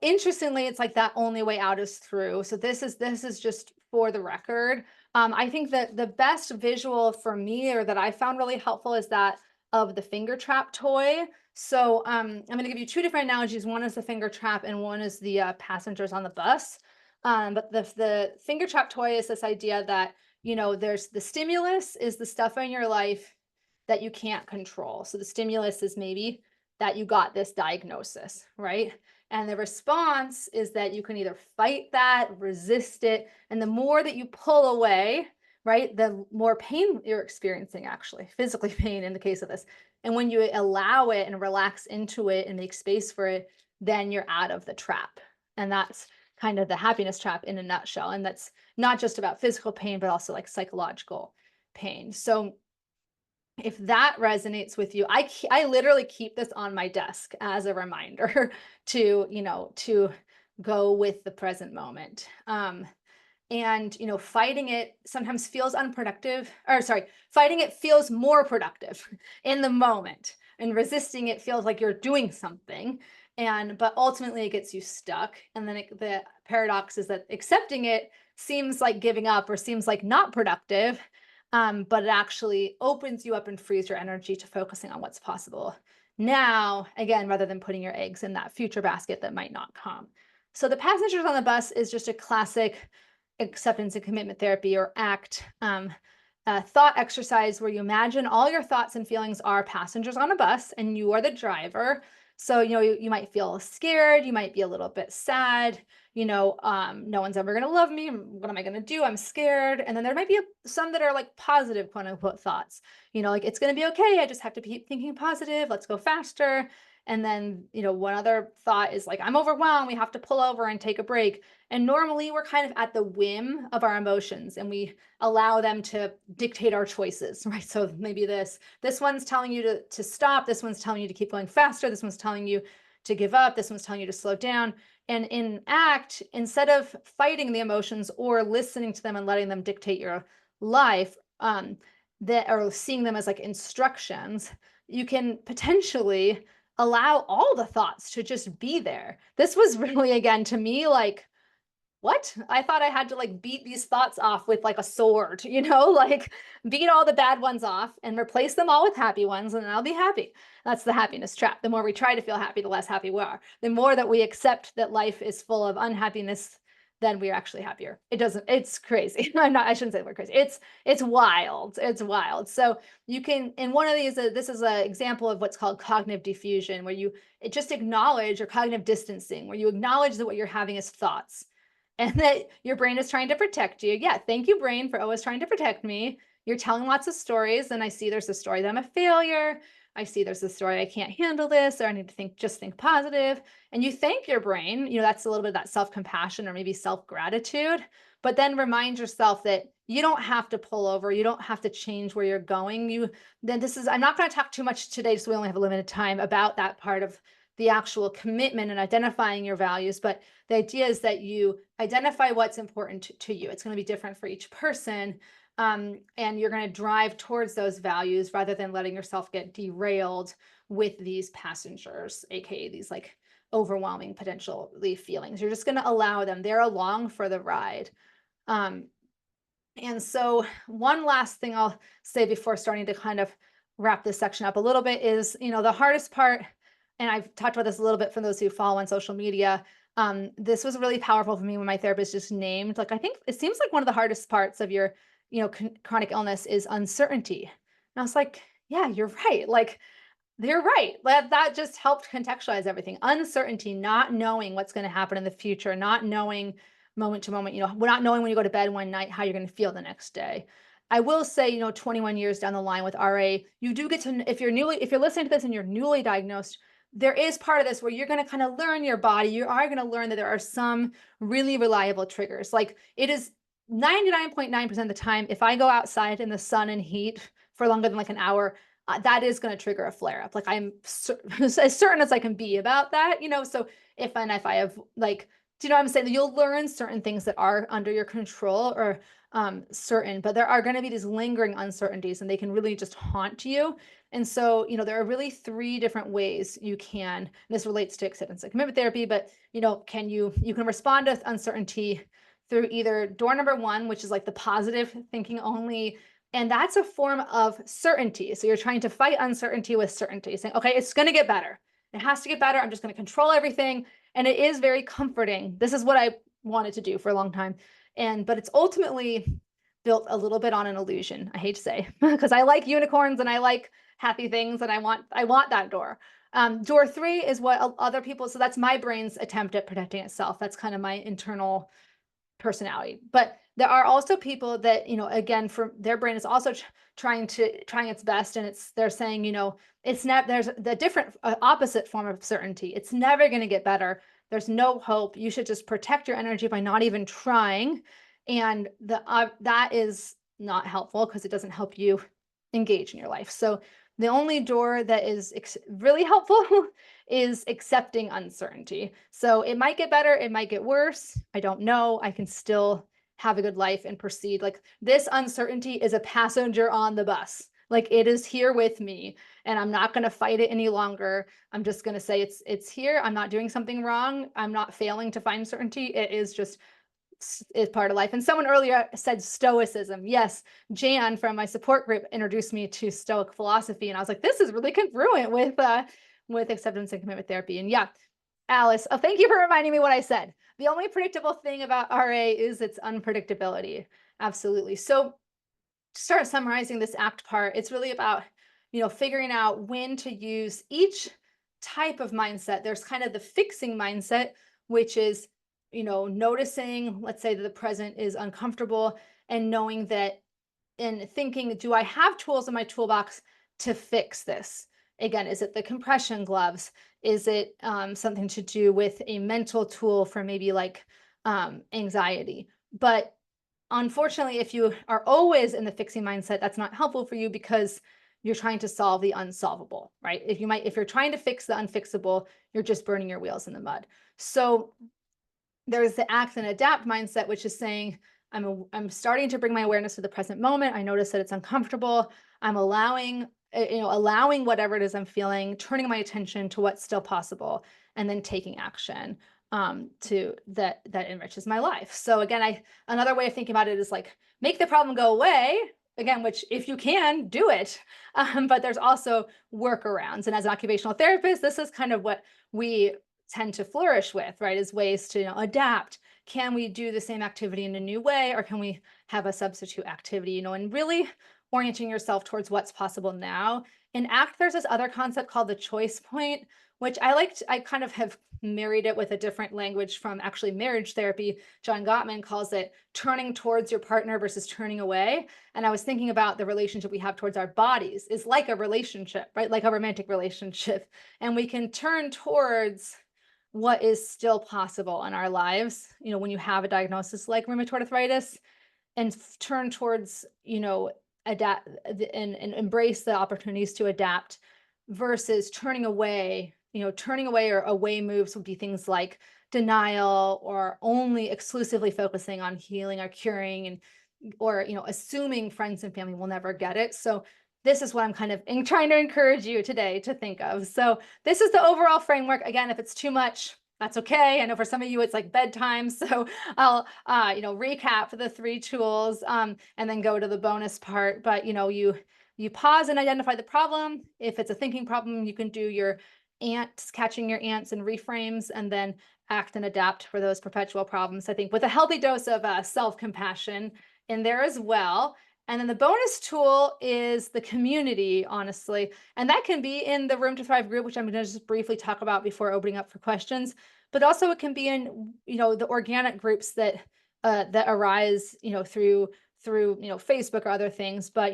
interestingly, it's like that only way out is through. So this is just for the record. I think that the best visual for me, or that I found really helpful, is that of the finger trap toy. So I'm going to give you two different analogies. One is the finger trap, and one is the passengers on the bus. But the finger trap toy is this idea that, you know, there's the stimulus is the stuff in your life that you can't control. So the stimulus is maybe that you got this diagnosis, right? And the response is that you can either fight that, resist it, and the more that you pull away, right, the more pain you're experiencing, actually, physically pain in the case of this. And when you allow it and relax into it and make space for it, then you're out of the trap. And that's kind of the happiness trap in a nutshell. And that's not just about physical pain, but also like psychological pain. So if that resonates with you, I literally keep this on my desk as a reminder to, you know, to go with the present moment. And, fighting it sometimes feels unproductive, or sorry, fighting it feels more productive in the moment, and resisting it feels like you're doing something. But ultimately it gets you stuck. And then the paradox is that accepting it seems like giving up or seems like not productive. But it actually opens you up and frees your energy to focusing on what's possible now, again, rather than putting your eggs in that future basket that might not come. So the passengers on the bus is just a classic acceptance and commitment therapy, or ACT, thought exercise where you imagine all your thoughts and feelings are passengers on a bus and you are the driver. So, you might feel scared, you might be a little bit sad, no one's ever going to love me. What am I going to do? I'm scared. And then there might be some that are like positive, quote unquote, thoughts, like it's going to be okay. I just have to keep thinking positive. Let's go faster. And then, one other thought is like, I'm overwhelmed. We have to pull over and take a break. And normally we're kind of at the whim of our emotions and we allow them to dictate our choices, right? So maybe this one's telling you to stop. This one's telling you to keep going faster. This one's telling you to give up. This one's telling you to slow down. And in ACT, instead of fighting the emotions or listening to them and letting them dictate your life, that or seeing them as like instructions, you can potentially allow all the thoughts to just be there. This was really, again, to me, like, what? I thought I had to like beat these thoughts off with like a sword, like beat all the bad ones off and replace them all with happy ones, and I'll be happy. That's the happiness trap. The more we try to feel happy, the less happy we are. The more that we accept that life is full of unhappiness, then we're actually happier. It's crazy. I shouldn't say we're crazy. It's wild. It's wild. So you can, in one of these, this is an example of what's called cognitive diffusion, where you just acknowledge, or cognitive distancing, where you acknowledge that what you're having is thoughts and that your brain is trying to protect you. Yeah, thank you, brain, for always trying to protect me. You're telling lots of stories, and I see there's a story that I'm a failure. I see there's a story I can't handle this, or I need to just think positive. And you thank your brain, that's a little bit of that self-compassion or maybe self-gratitude, but then remind yourself that you don't have to pull over. You don't have to change where you're going. I'm not going to talk too much today, so we only have a limited time, about that part of the actual commitment and identifying your values. But the idea is that you identify what's important to you. It's going to be different for each person. And you're going to drive towards those values rather than letting yourself get derailed with these passengers, aka these like overwhelming potentially feelings. You're just going to allow them. They're along for the ride. And so one last thing I'll say before starting to kind of wrap this section up a little bit is, the hardest part, and I've talked about this a little bit for those who follow on social media. This was really powerful for me when my therapist just named, like, I think it seems like one of the hardest parts of your, chronic illness is uncertainty. And I was like, yeah, you're right. Like, you're right. That just helped contextualize everything. Uncertainty, not knowing what's going to happen in the future, not knowing moment to moment, we're not knowing when you go to bed one night how you're going to feel the next day. I will say, 21 years down the line with RA, you do get to, if you're listening to this and you're newly diagnosed, there is part of this where you're going to kind of learn your body. You are going to learn that there are some really reliable triggers. Like, it is 99.9% of the time, if I go outside in the sun and heat for longer than like an hour, that is going to trigger a flare up. Like, I'm as certain as I can be about that, so if I have like, do you know what I'm saying? You'll learn certain things that are under your control, or certain, but there are going to be these lingering uncertainties and they can really just haunt you. And so, there are really three different ways you can, this relates to acceptance and commitment therapy, but you can respond to uncertainty through either door number one, which is like the positive thinking only. And that's a form of certainty. So you're trying to fight uncertainty with certainty, saying, okay, it's going to get better. It has to get better. I'm just going to control everything. And it is very comforting. This is what I wanted to do for a long time. But it's ultimately built a little bit on an illusion, I hate to say, because I like unicorns and I like happy things and I want that door. Door three is what other people, so that's my brain's attempt at protecting itself. That's kind of my internal personality. But there are also people that, again, for their brain is also trying its best. And they're saying, it's not, there's the different opposite form of certainty. It's never going to get better. There's no hope. You should just protect your energy by not even trying. And that is not helpful because it doesn't help you engage in your life. So the only door that is really helpful is accepting uncertainty. So it might get better, it might get worse. I don't know. I can still have a good life and proceed. Like this uncertainty is a passenger on the bus. Like it is here with me and I'm not going to fight it any longer. I'm just going to say it's here. I'm not doing something wrong. I'm not failing to find certainty. It is just is part of life. And someone earlier said stoicism. Yes, Jan from my support group introduced me to Stoic philosophy, and I was like, this is really congruent with acceptance and commitment therapy. And yeah, Alice, oh, thank you for reminding me what I said. The only predictable thing about RA is its unpredictability. Absolutely. So to start summarizing this ACT part, it's really about, figuring out when to use each type of mindset. There's kind of the fixing mindset, which is, noticing, let's say that the present is uncomfortable and knowing that and thinking, do I have tools in my toolbox to fix this? Again, is it the compression gloves? Is it something to do with a mental tool for maybe like anxiety? But unfortunately, if you are always in the fixing mindset, that's not helpful for you because you're trying to solve the unsolvable, right? If you're trying to fix the unfixable, you're just burning your wheels in the mud. So there's the act and adapt mindset, which is saying, I'm starting to bring my awareness to the present moment. I notice that it's uncomfortable. I'm allowing whatever it is I'm feeling, turning my attention to what's still possible, and then taking action to that enriches my life. So again, another way of thinking about it is like make the problem go away. Again, which if you can do it, but there's also workarounds. And as an occupational therapist, this is kind of what we tend to flourish with, right? Is ways to adapt. Can we do the same activity in a new way, or can we have a substitute activity? And really orienting yourself towards what's possible now. In ACT, there's this other concept called the choice point, which I kind of have married it with a different language from actually marriage therapy. John Gottman calls it turning towards your partner versus turning away. And I was thinking about the relationship we have towards our bodies is like a relationship, right? Like a romantic relationship. And we can turn towards what is still possible in our lives, when you have a diagnosis like rheumatoid arthritis, and turn towards, adapt and embrace the opportunities to adapt versus turning away. Turning away or away moves would be things like denial or only exclusively focusing on healing or curing or assuming friends and family will never get it. So this is what I'm kind of trying to encourage you today to think of. So this is the overall framework. Again, if it's too much, that's okay. I know for some of you it's like bedtime, so I'll recap the 3 tools and then go to the bonus part. But you pause and identify the problem. If it's a thinking problem, you can do your ants, catching your ants and reframes, and then act and adapt for those perpetual problems. I think with a healthy dose of self-compassion in there as well. And then the bonus tool is the community, honestly. And that can be in the Room to Thrive group, which I'm going to just briefly talk about before opening up for questions. But also it can be in, the organic groups that arise, through Facebook or other things. But,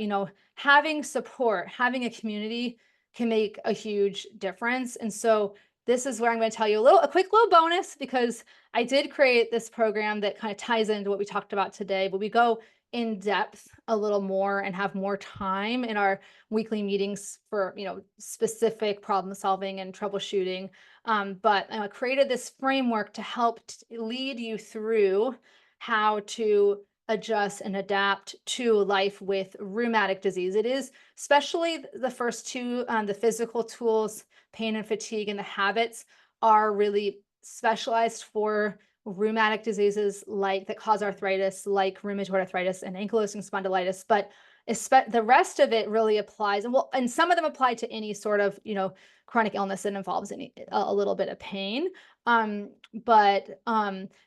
having support, having a community can make a huge difference. And so this is where I'm going to tell you a quick little bonus, because I did create this program that kind of ties into what we talked about today, but we go in depth a little more and have more time in our weekly meetings for specific problem solving and troubleshooting. But I created this framework to help lead you through how to adjust and adapt to life with rheumatic disease. It is especially the first 2, the physical tools, pain and fatigue, and the habits are really specialized for rheumatic diseases that cause arthritis, like rheumatoid arthritis and ankylosing spondylitis. But the rest of it really applies, and some of them apply to any sort of chronic illness that involves a little bit of pain. But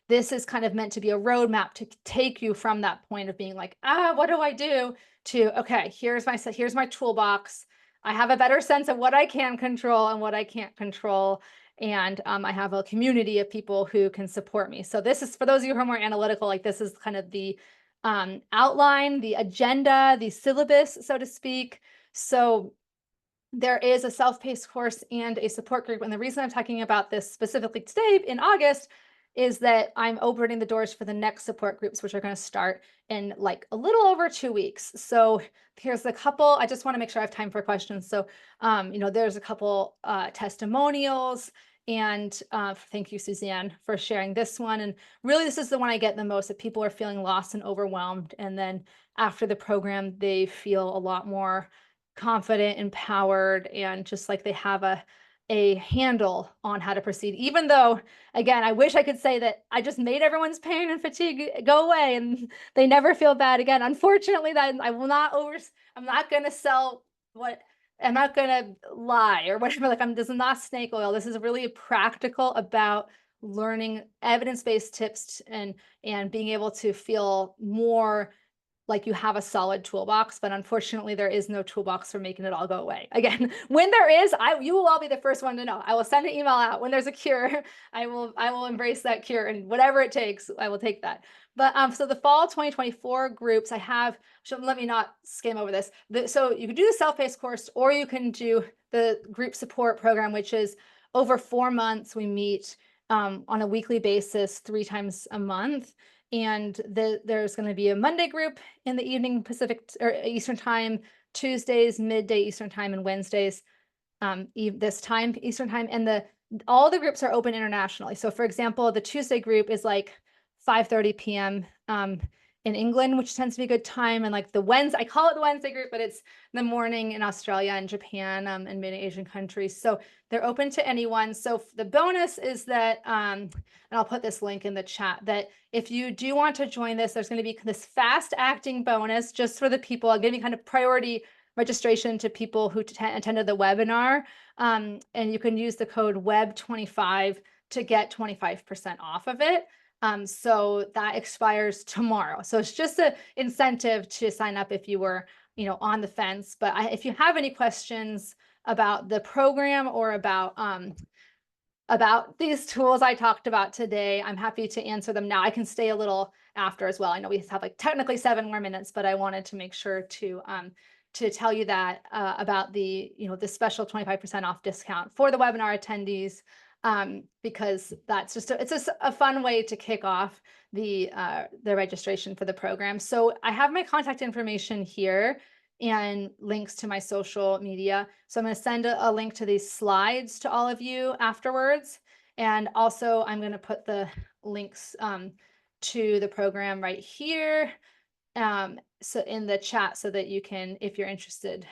this is kind of meant to be a roadmap to take you from that point of being like, what do I do, to okay, here's my toolbox. I have a better sense of what I can control and what I can't control. And I have a community of people who can support me. So this is for those of you who are more analytical, like this is kind of the outline, the agenda, the syllabus, so to speak. So there is a self-paced course and a support group. And the reason I'm talking about this specifically today in August is that I'm opening the doors for the next support groups, which are going to start in like a little over 2 weeks. So here's a couple. I just want to make sure I have time for questions. So, there's a couple testimonials And thank you, Suzanne, for sharing this one. And really, this is the one I get the most, that people are feeling lost and overwhelmed. And then after the program, they feel a lot more confident, empowered, and just like they have a handle on how to proceed. Even though, again, I wish I could say that I just made everyone's pain and fatigue go away and they never feel bad again. Unfortunately, that I will not I'm not going to sell what I'm not gonna lie or whatever. Like, this is not snake oil. This is really practical about learning evidence-based tips and being able to feel more like you have a solid toolbox. But unfortunately, there is no toolbox for making it all go away. Again, when there is, you will all be the first one to know. I will send an email out when there's a cure. I will embrace that cure, and whatever it takes, I will take that. But so the fall 2024 groups I have, let me not skim over this. So you can do the self-paced course, or you can do the group support program, which is over 4 months. We meet on a weekly basis, 3 times a month. And there's going to be a Monday group in the evening Pacific or Eastern time, Tuesdays midday Eastern time, and Wednesdays this time Eastern time. And all the groups are open internationally. So for example, the Tuesday group is like 5:30 p.m. In England, which tends to be a good time. And like the Wednesday, I call it the Wednesday group, but it's the morning in Australia and Japan and many Asian countries. So they're open to anyone. So the bonus is that, and I'll put this link in the chat, that if you do want to join this, there's going to be this fast acting bonus just for the people. I'll give you kind of priority registration to people who attended the webinar. And you can use the code WEB25 to get 25% off of it. So that expires tomorrow. So it's just an incentive to sign up if you were, on the fence. But if you have any questions about the program or about these tools I talked about today, I'm happy to answer them now. I can stay a little after as well. I know we have like technically 7 more minutes, but I wanted to make sure to tell you that about the special 25% off discount for the webinar attendees, because that's just it's a fun way to kick off the registration for the program. So I have my contact information here and links to my social media. So I'm going to send a link to these slides to all of you afterwards. And also I'm going to put the links to the program right here. So in the chat, so that you can, if you're interested,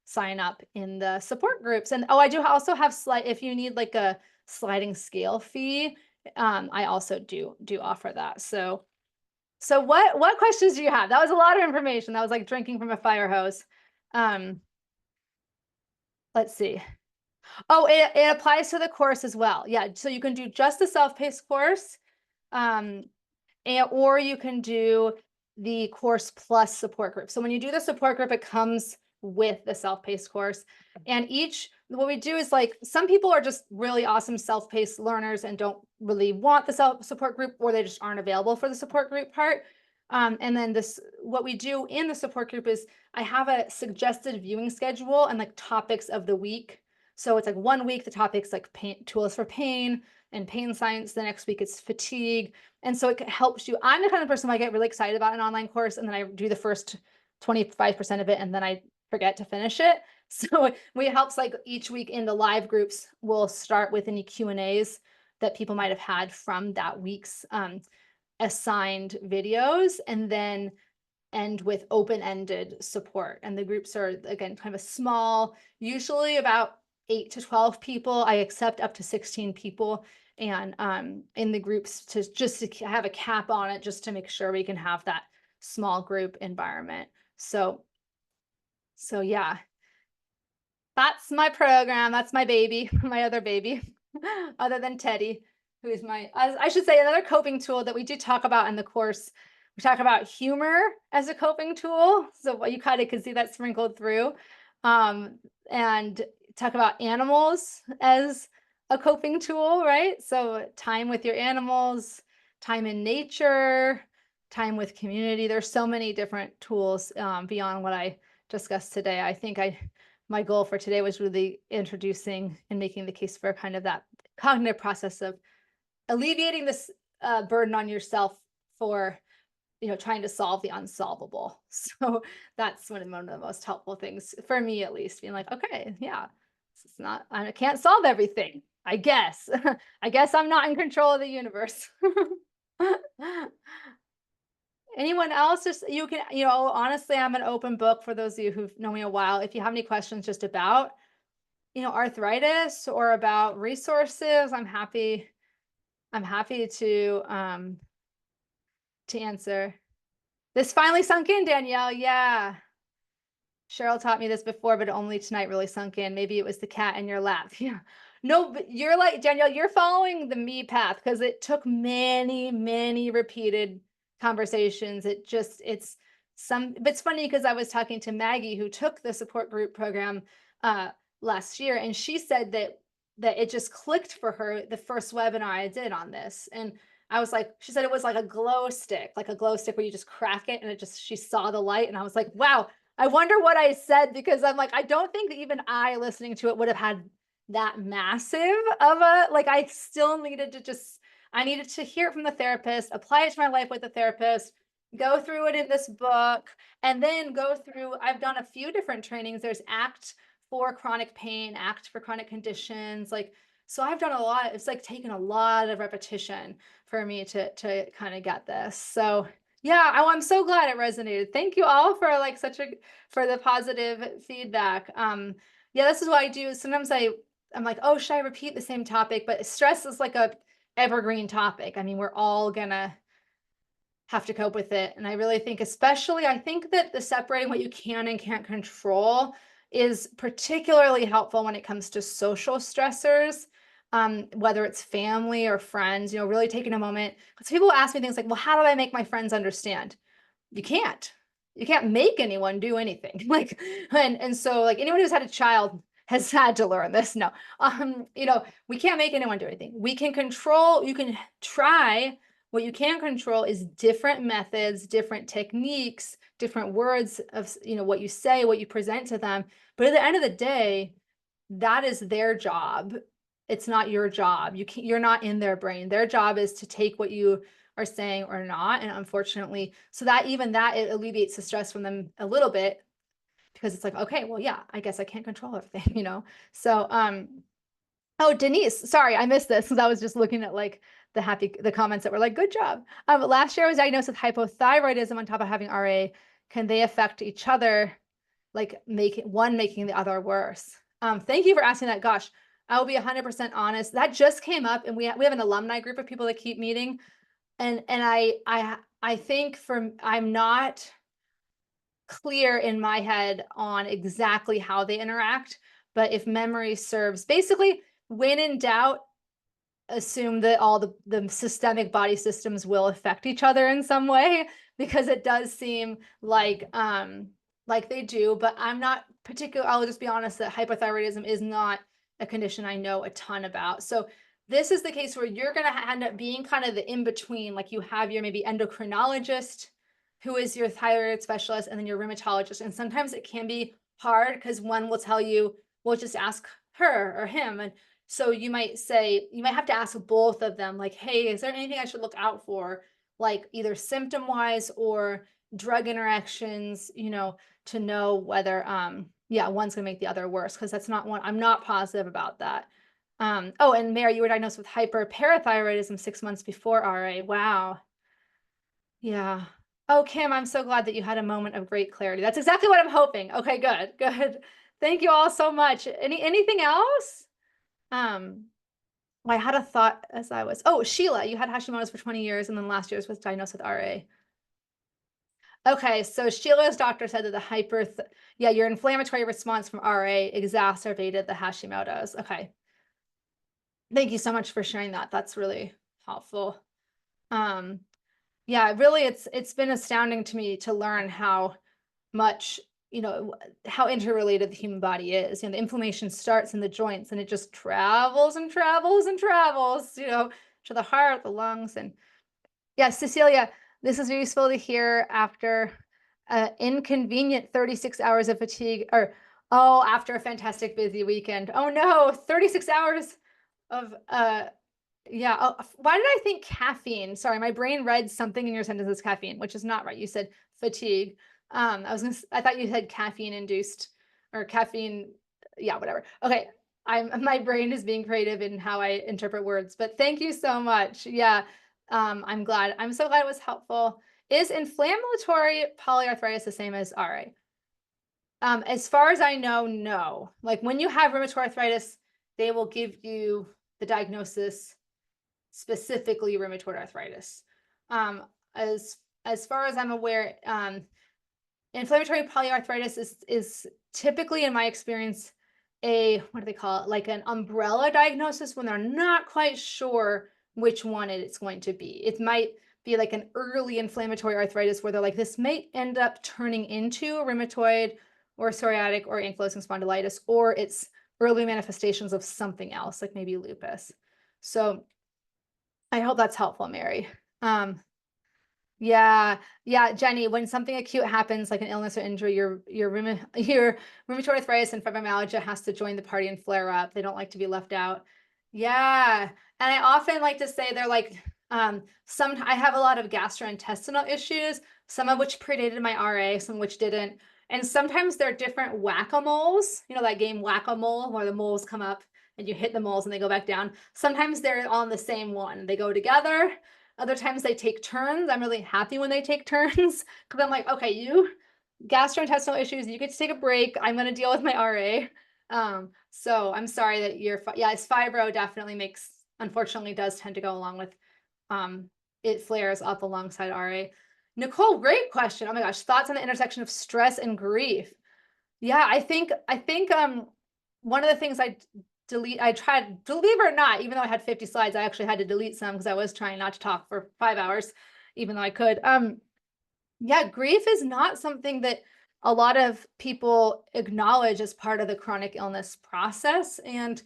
sign up in the support groups. And I do also have if you need like a sliding scale fee, I also do offer that. So what questions do you have? That was a lot of information. That was like drinking from a fire hose. Let's see. Oh, it applies to the course as well. Yeah, so you can do just the self-paced course, or you can do the course plus support group. So when you do the support group, it comes with the self-paced course. And what we do is, like, some people are just really awesome self-paced learners and don't really want the support group, or they just aren't available for the support group part. And then what we do in the support group is I have a suggested viewing schedule and like topics of the week. So it's like 1 week, the topic's like tools for pain and pain science. The next week it's fatigue. And so it helps you. I'm the kind of person I get really excited about an online course, and then I do the first 25% of it, and then I forget to finish it. So it helps, like, each week in the live groups, we'll start with any Q&As that people might have had from that week's assigned videos, and then end with open-ended support. And the groups are, again, kind of a small, usually about 8 to 12 people. I accept up to 16 people, and in the groups, to have a cap on it, just to make sure we can have that small group environment. So yeah, that's my program. That's my baby, my other baby, other than Teddy, who is I should say, another coping tool that we do talk about in the course. We talk about humor as a coping tool. So you kind of can see that sprinkled through, and talk about animals as a coping tool, right? So time with your animals, time in nature, time with community. There's so many different tools beyond what I discussed today. I think my goal for today was really introducing and making the case for kind of that cognitive process of alleviating this burden on yourself for trying to solve the unsolvable. So that's one of the most helpful things for me, at least, being like, okay, yeah, it's not, I can't solve everything, I guess. I guess I'm not in control of the universe. Anyone else? Just you can, honestly, I'm an open book for those of you who've known me a while. If you have any questions just about, arthritis or about resources, I'm happy to answer. This finally sunk in, Danielle. Yeah. Cheryl taught me this before, but only tonight really sunk in. Maybe it was the cat in your lap. Yeah. No, but you're like, Danielle, you're following the me path because it took many, many repeated conversations. But it's funny because I was talking to Maggie who took the support group program uh last year, and she said that it just clicked for her the first webinar I did on this. And I was like, she said it was like a glow stick, where you just crack it and she saw the light. And I was like, wow, I wonder what I said, because I'm like, I don't think that even I listening to it would have had that massive of a, like, I still needed to I needed to hear it from the therapist, apply it to my life with the therapist, go through it in this book, and then go through, I've done a few different trainings. There's ACT for chronic pain, ACT for chronic conditions. So I've done a lot. It's like taken a lot of repetition for me to kind of get this. So yeah, I'm so glad it resonated. Thank you all for for the positive feedback. Yeah, this is what I do. Sometimes I'm like, oh, should I repeat the same topic? But stress is like a evergreen topic. I mean, we're all gonna have to cope with it. And I really think, I think that the separating what you can and can't control is particularly helpful when it comes to social stressors, whether it's family or friends, really taking a moment. Because people ask me things like, well, how do I make my friends understand? You can't. You can't make anyone do anything. And so like anyone who's had a child has had to learn this. No, we can't make anyone do anything. We can control, you can try. What you can control is different methods, different techniques, different words of, what you say, what you present to them. But at the end of the day, that is their job. It's not your job. You're not in their brain. Their job is to take what you are saying or not. And unfortunately, so that it alleviates the stress from them a little bit, because it's like, okay, well, yeah, I guess I can't control everything. So, oh, Denise, sorry, I missed this because I was just looking at like the comments that were like, good job. Last year I was diagnosed with hypothyroidism on top of having RA. Can they affect each other? Like making the other worse? Thank you for asking that. Gosh, I will be 100% honest. That just came up, and we have an alumni group of people that keep meeting. And I think I'm not clear in my head on exactly how they interact, but if memory serves, basically, when in doubt, assume that all the systemic body systems will affect each other in some way, because it does seem like they do. But I'm not particular. I'll just be honest that hypothyroidism is not a condition I know a ton about. So this is the case where you're going to end up being kind of the in between. Like you have your maybe endocrinologist, who is your thyroid specialist, and then your rheumatologist. And sometimes it can be hard because one will tell you, well, just ask her or him. And so you might have to ask both of them, like, hey, is there anything I should look out for, like either symptom wise or drug interactions, to know whether, one's gonna make the other worse. Cause that's not one, I'm not positive about that. Oh, and Mary, you were diagnosed with hyperparathyroidism 6 months before RA. Wow. Yeah. Oh, Kim, I'm so glad that you had a moment of great clarity. That's exactly what I'm hoping. Okay, good, good. Thank you all so much. Anything else? I had a thought as oh, Sheila, you had Hashimoto's for 20 years and then last year was diagnosed with RA. Okay, so Sheila's doctor said that your inflammatory response from RA exacerbated the Hashimoto's. Okay. Thank you so much for sharing that. That's really helpful. Yeah, really, it's been astounding to me to learn how much, how interrelated the human body is. The inflammation starts in the joints and it just travels and travels and travels, to the heart, the lungs. And yeah, Cecilia, this is useful to hear after inconvenient 36 hours of fatigue, or after a fantastic busy weekend. Oh no, 36 hours of yeah. Oh, why did I think caffeine? Sorry, my brain read something in your sentence as caffeine, which is not right. You said fatigue. I thought you said caffeine induced or caffeine. Yeah, whatever. Okay. my brain is being creative in how I interpret words, but thank you so much. Yeah. I'm so glad it was helpful. Is inflammatory polyarthritis the same as RA? As far as I know, no. Like when you have rheumatoid arthritis, they will give you the diagnosis specifically rheumatoid arthritis. Um, as far as I'm aware, inflammatory polyarthritis is typically, in my experience, a what do they call it? Like an umbrella diagnosis when they're not quite sure which one it's going to be. It might be like an early inflammatory arthritis where they're like, this may end up turning into rheumatoid or psoriatic or ankylosing spondylitis, or it's early manifestations of something else, like maybe lupus. So I hope that's helpful, Mary. Um, yeah, yeah, Jenny, when something acute happens, like an illness or injury, your rheumatoid arthritis and fibromyalgia has to join the party and flare up. They don't like to be left out. Yeah, and I often like to say they're like, some I have a lot of gastrointestinal issues, some of which predated my RA, some which didn't. And sometimes they're different whack-a-moles, you know, that game whack-a-mole where the moles come up and you hit the moles and they go back down. Sometimes they're on the same one. They go together. Other times they take turns. I'm really happy when they take turns because I'm like, okay, you gastrointestinal issues, you get to take a break. I'm going to deal with my RA. So I'm sorry that yeah, it's fibro definitely makes, unfortunately does tend to go along with, it flares up alongside RA. Nicole, great question. Oh my gosh, thoughts on the intersection of stress and grief. Yeah, I think one of the things I tried, believe it or not, even though I had 50 slides, I actually had to delete some because I was trying not to talk for 5 hours, even though I could. Yeah, grief is not something that a lot of people acknowledge as part of the chronic illness process. And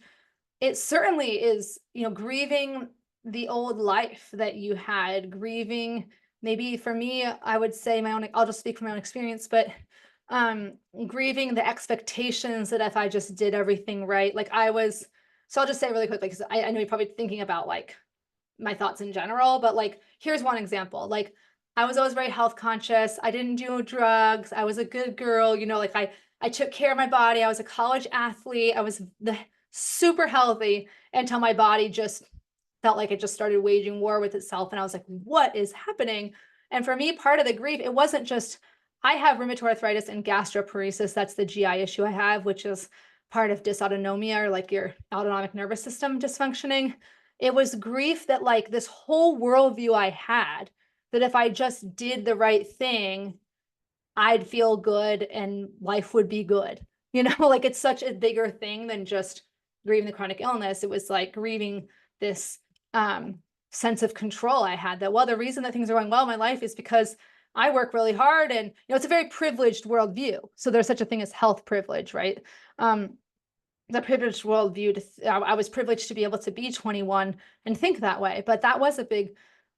it certainly is, you know, grieving the old life that you had, grieving maybe for me, I would say my own, I'll just speak from my own experience, but grieving the expectations that if I just did everything right, like I was, so I'll just say really quickly, because I know you're probably thinking about like my thoughts in general, but like here's one example. Like I was always very health conscious. I didn't do drugs. I was a good girl, you know, like I took care of my body. I was a college athlete. I was super healthy until my body just felt like it just started waging war with itself. And I was like, what is happening? And for me, part of the grief, it wasn't just, I have rheumatoid arthritis and gastroparesis. That's the GI issue I have, which is part of dysautonomia, or like your autonomic nervous system dysfunctioning. It was grief that like this whole worldview I had, that if I just did the right thing, I'd feel good and life would be good. You know, like it's such a bigger thing than just grieving the chronic illness. It was like grieving this sense of control I had, that, well, the reason that things are going well in my life is because I work really hard. And, you know, it's a very privileged worldview. So there's such a thing as health privilege, right? The privileged worldview I was privileged to be able to be 21 and think that way, but that was a big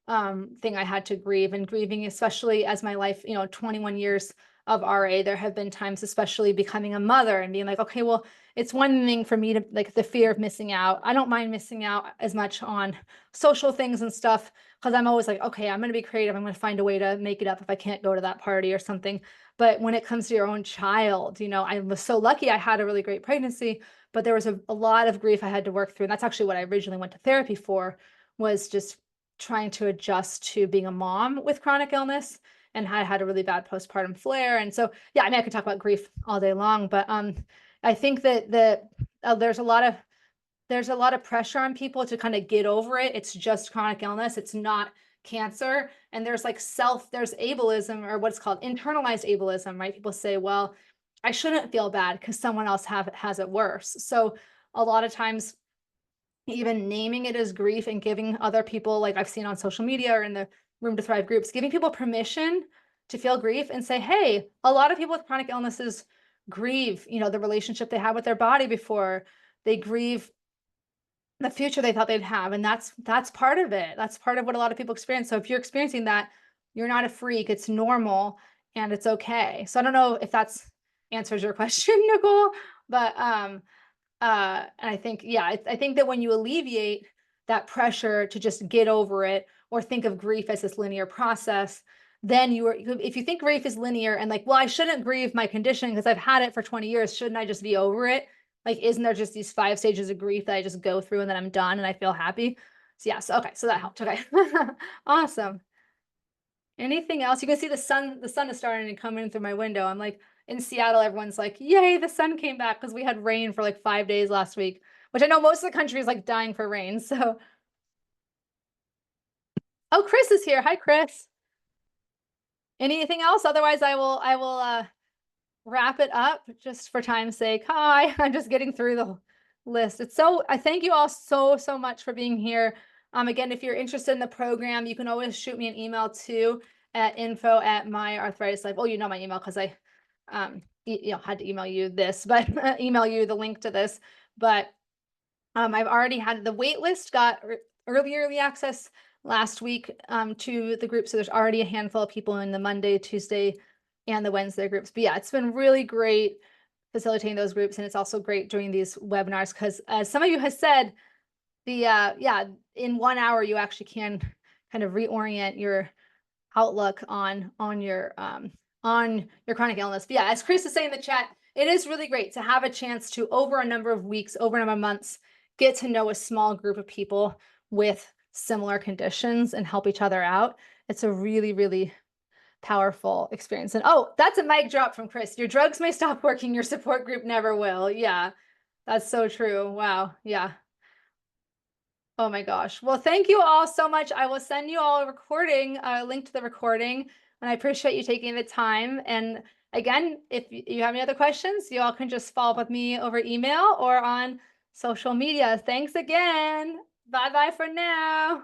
thing I had to grieve, and grieving, especially as my life, you know, 21 years of RA, there have been times, especially becoming a mother and being like, okay, well, it's one thing for me to like the fear of missing out. I don't mind missing out as much on social things and stuff because I'm always like, okay, I'm going to be creative. I'm going to find a way to make it up if I can't go to that party or something. But when it comes to your own child, you know, I was so lucky I had a really great pregnancy, but there was a lot of grief I had to work through. And that's actually what I originally went to therapy for, was just trying to adjust to being a mom with chronic illness, and I had a really bad postpartum flare. And so, yeah, I mean, I could talk about grief all day long, but I think that there's a lot of pressure on people to kind of get over it. It's just chronic illness. It's not cancer. And there's like there's ableism, or what's called internalized ableism, right? People say, well, I shouldn't feel bad because someone else has it worse. So a lot of times, even naming it as grief and giving other people, like I've seen on social media or in the Room to Thrive groups, giving people permission to feel grief and say, hey, a lot of people with chronic illnesses grieve, you know, the relationship they had with their body before. They grieve the future they thought they'd have. And that's part of it. That's part of what a lot of people experience. So if you're experiencing that, you're not a freak. It's normal and it's okay. So I don't know if that's answers your question, Nicole, but and I think, yeah, I think that when you alleviate that pressure to just get over it, or think of grief as this linear process, then if you think grief is linear and like, well, I shouldn't grieve my condition because I've had it for 20 years, shouldn't I just be over it? Like, isn't there just these 5 stages of grief that I just go through and then I'm done and I feel happy? So yeah, so okay, so that helped. Okay. Awesome. Anything else? You can see the sun is starting to come in through my window. I'm like in Seattle, everyone's like, "Yay, the sun came back," because we had rain for like 5 days last week, which I know most of the country is like dying for rain. So, oh, Chris is here. Hi, Chris. Anything else? Otherwise, I will wrap it up just for time's sake. Hi, I'm just getting through the list. I thank you all so much for being here. Again, if you're interested in the program, you can always shoot me an email too at info@myarthritislife. Oh, you know my email because I had to email you this, but email you the link to this. But I've already had the wait list got early access last week to the group. So there's already a handful of people in the Monday, Tuesday, and the Wednesday groups. But yeah, it's been really great facilitating those groups. And it's also great doing these webinars because as some of you have said, in 1 hour, you actually can kind of reorient your outlook on your chronic illness. But yeah, as Chris is saying in the chat, it is really great to have a chance to, over a number of weeks, over a number of months, get to know a small group of people with similar conditions and help each other out. It's a really powerful experience. And oh, that's a mic drop from Chris. Your drugs may stop working, your support group never will. Yeah, that's so true. Wow. Yeah. Oh my gosh. Well, thank you all so much. I will send you all a recording, a link to the recording, and I appreciate you taking the time. And again, if you have any other questions, you all can just follow up with me over email or on social media. Thanks again. Bye bye for now.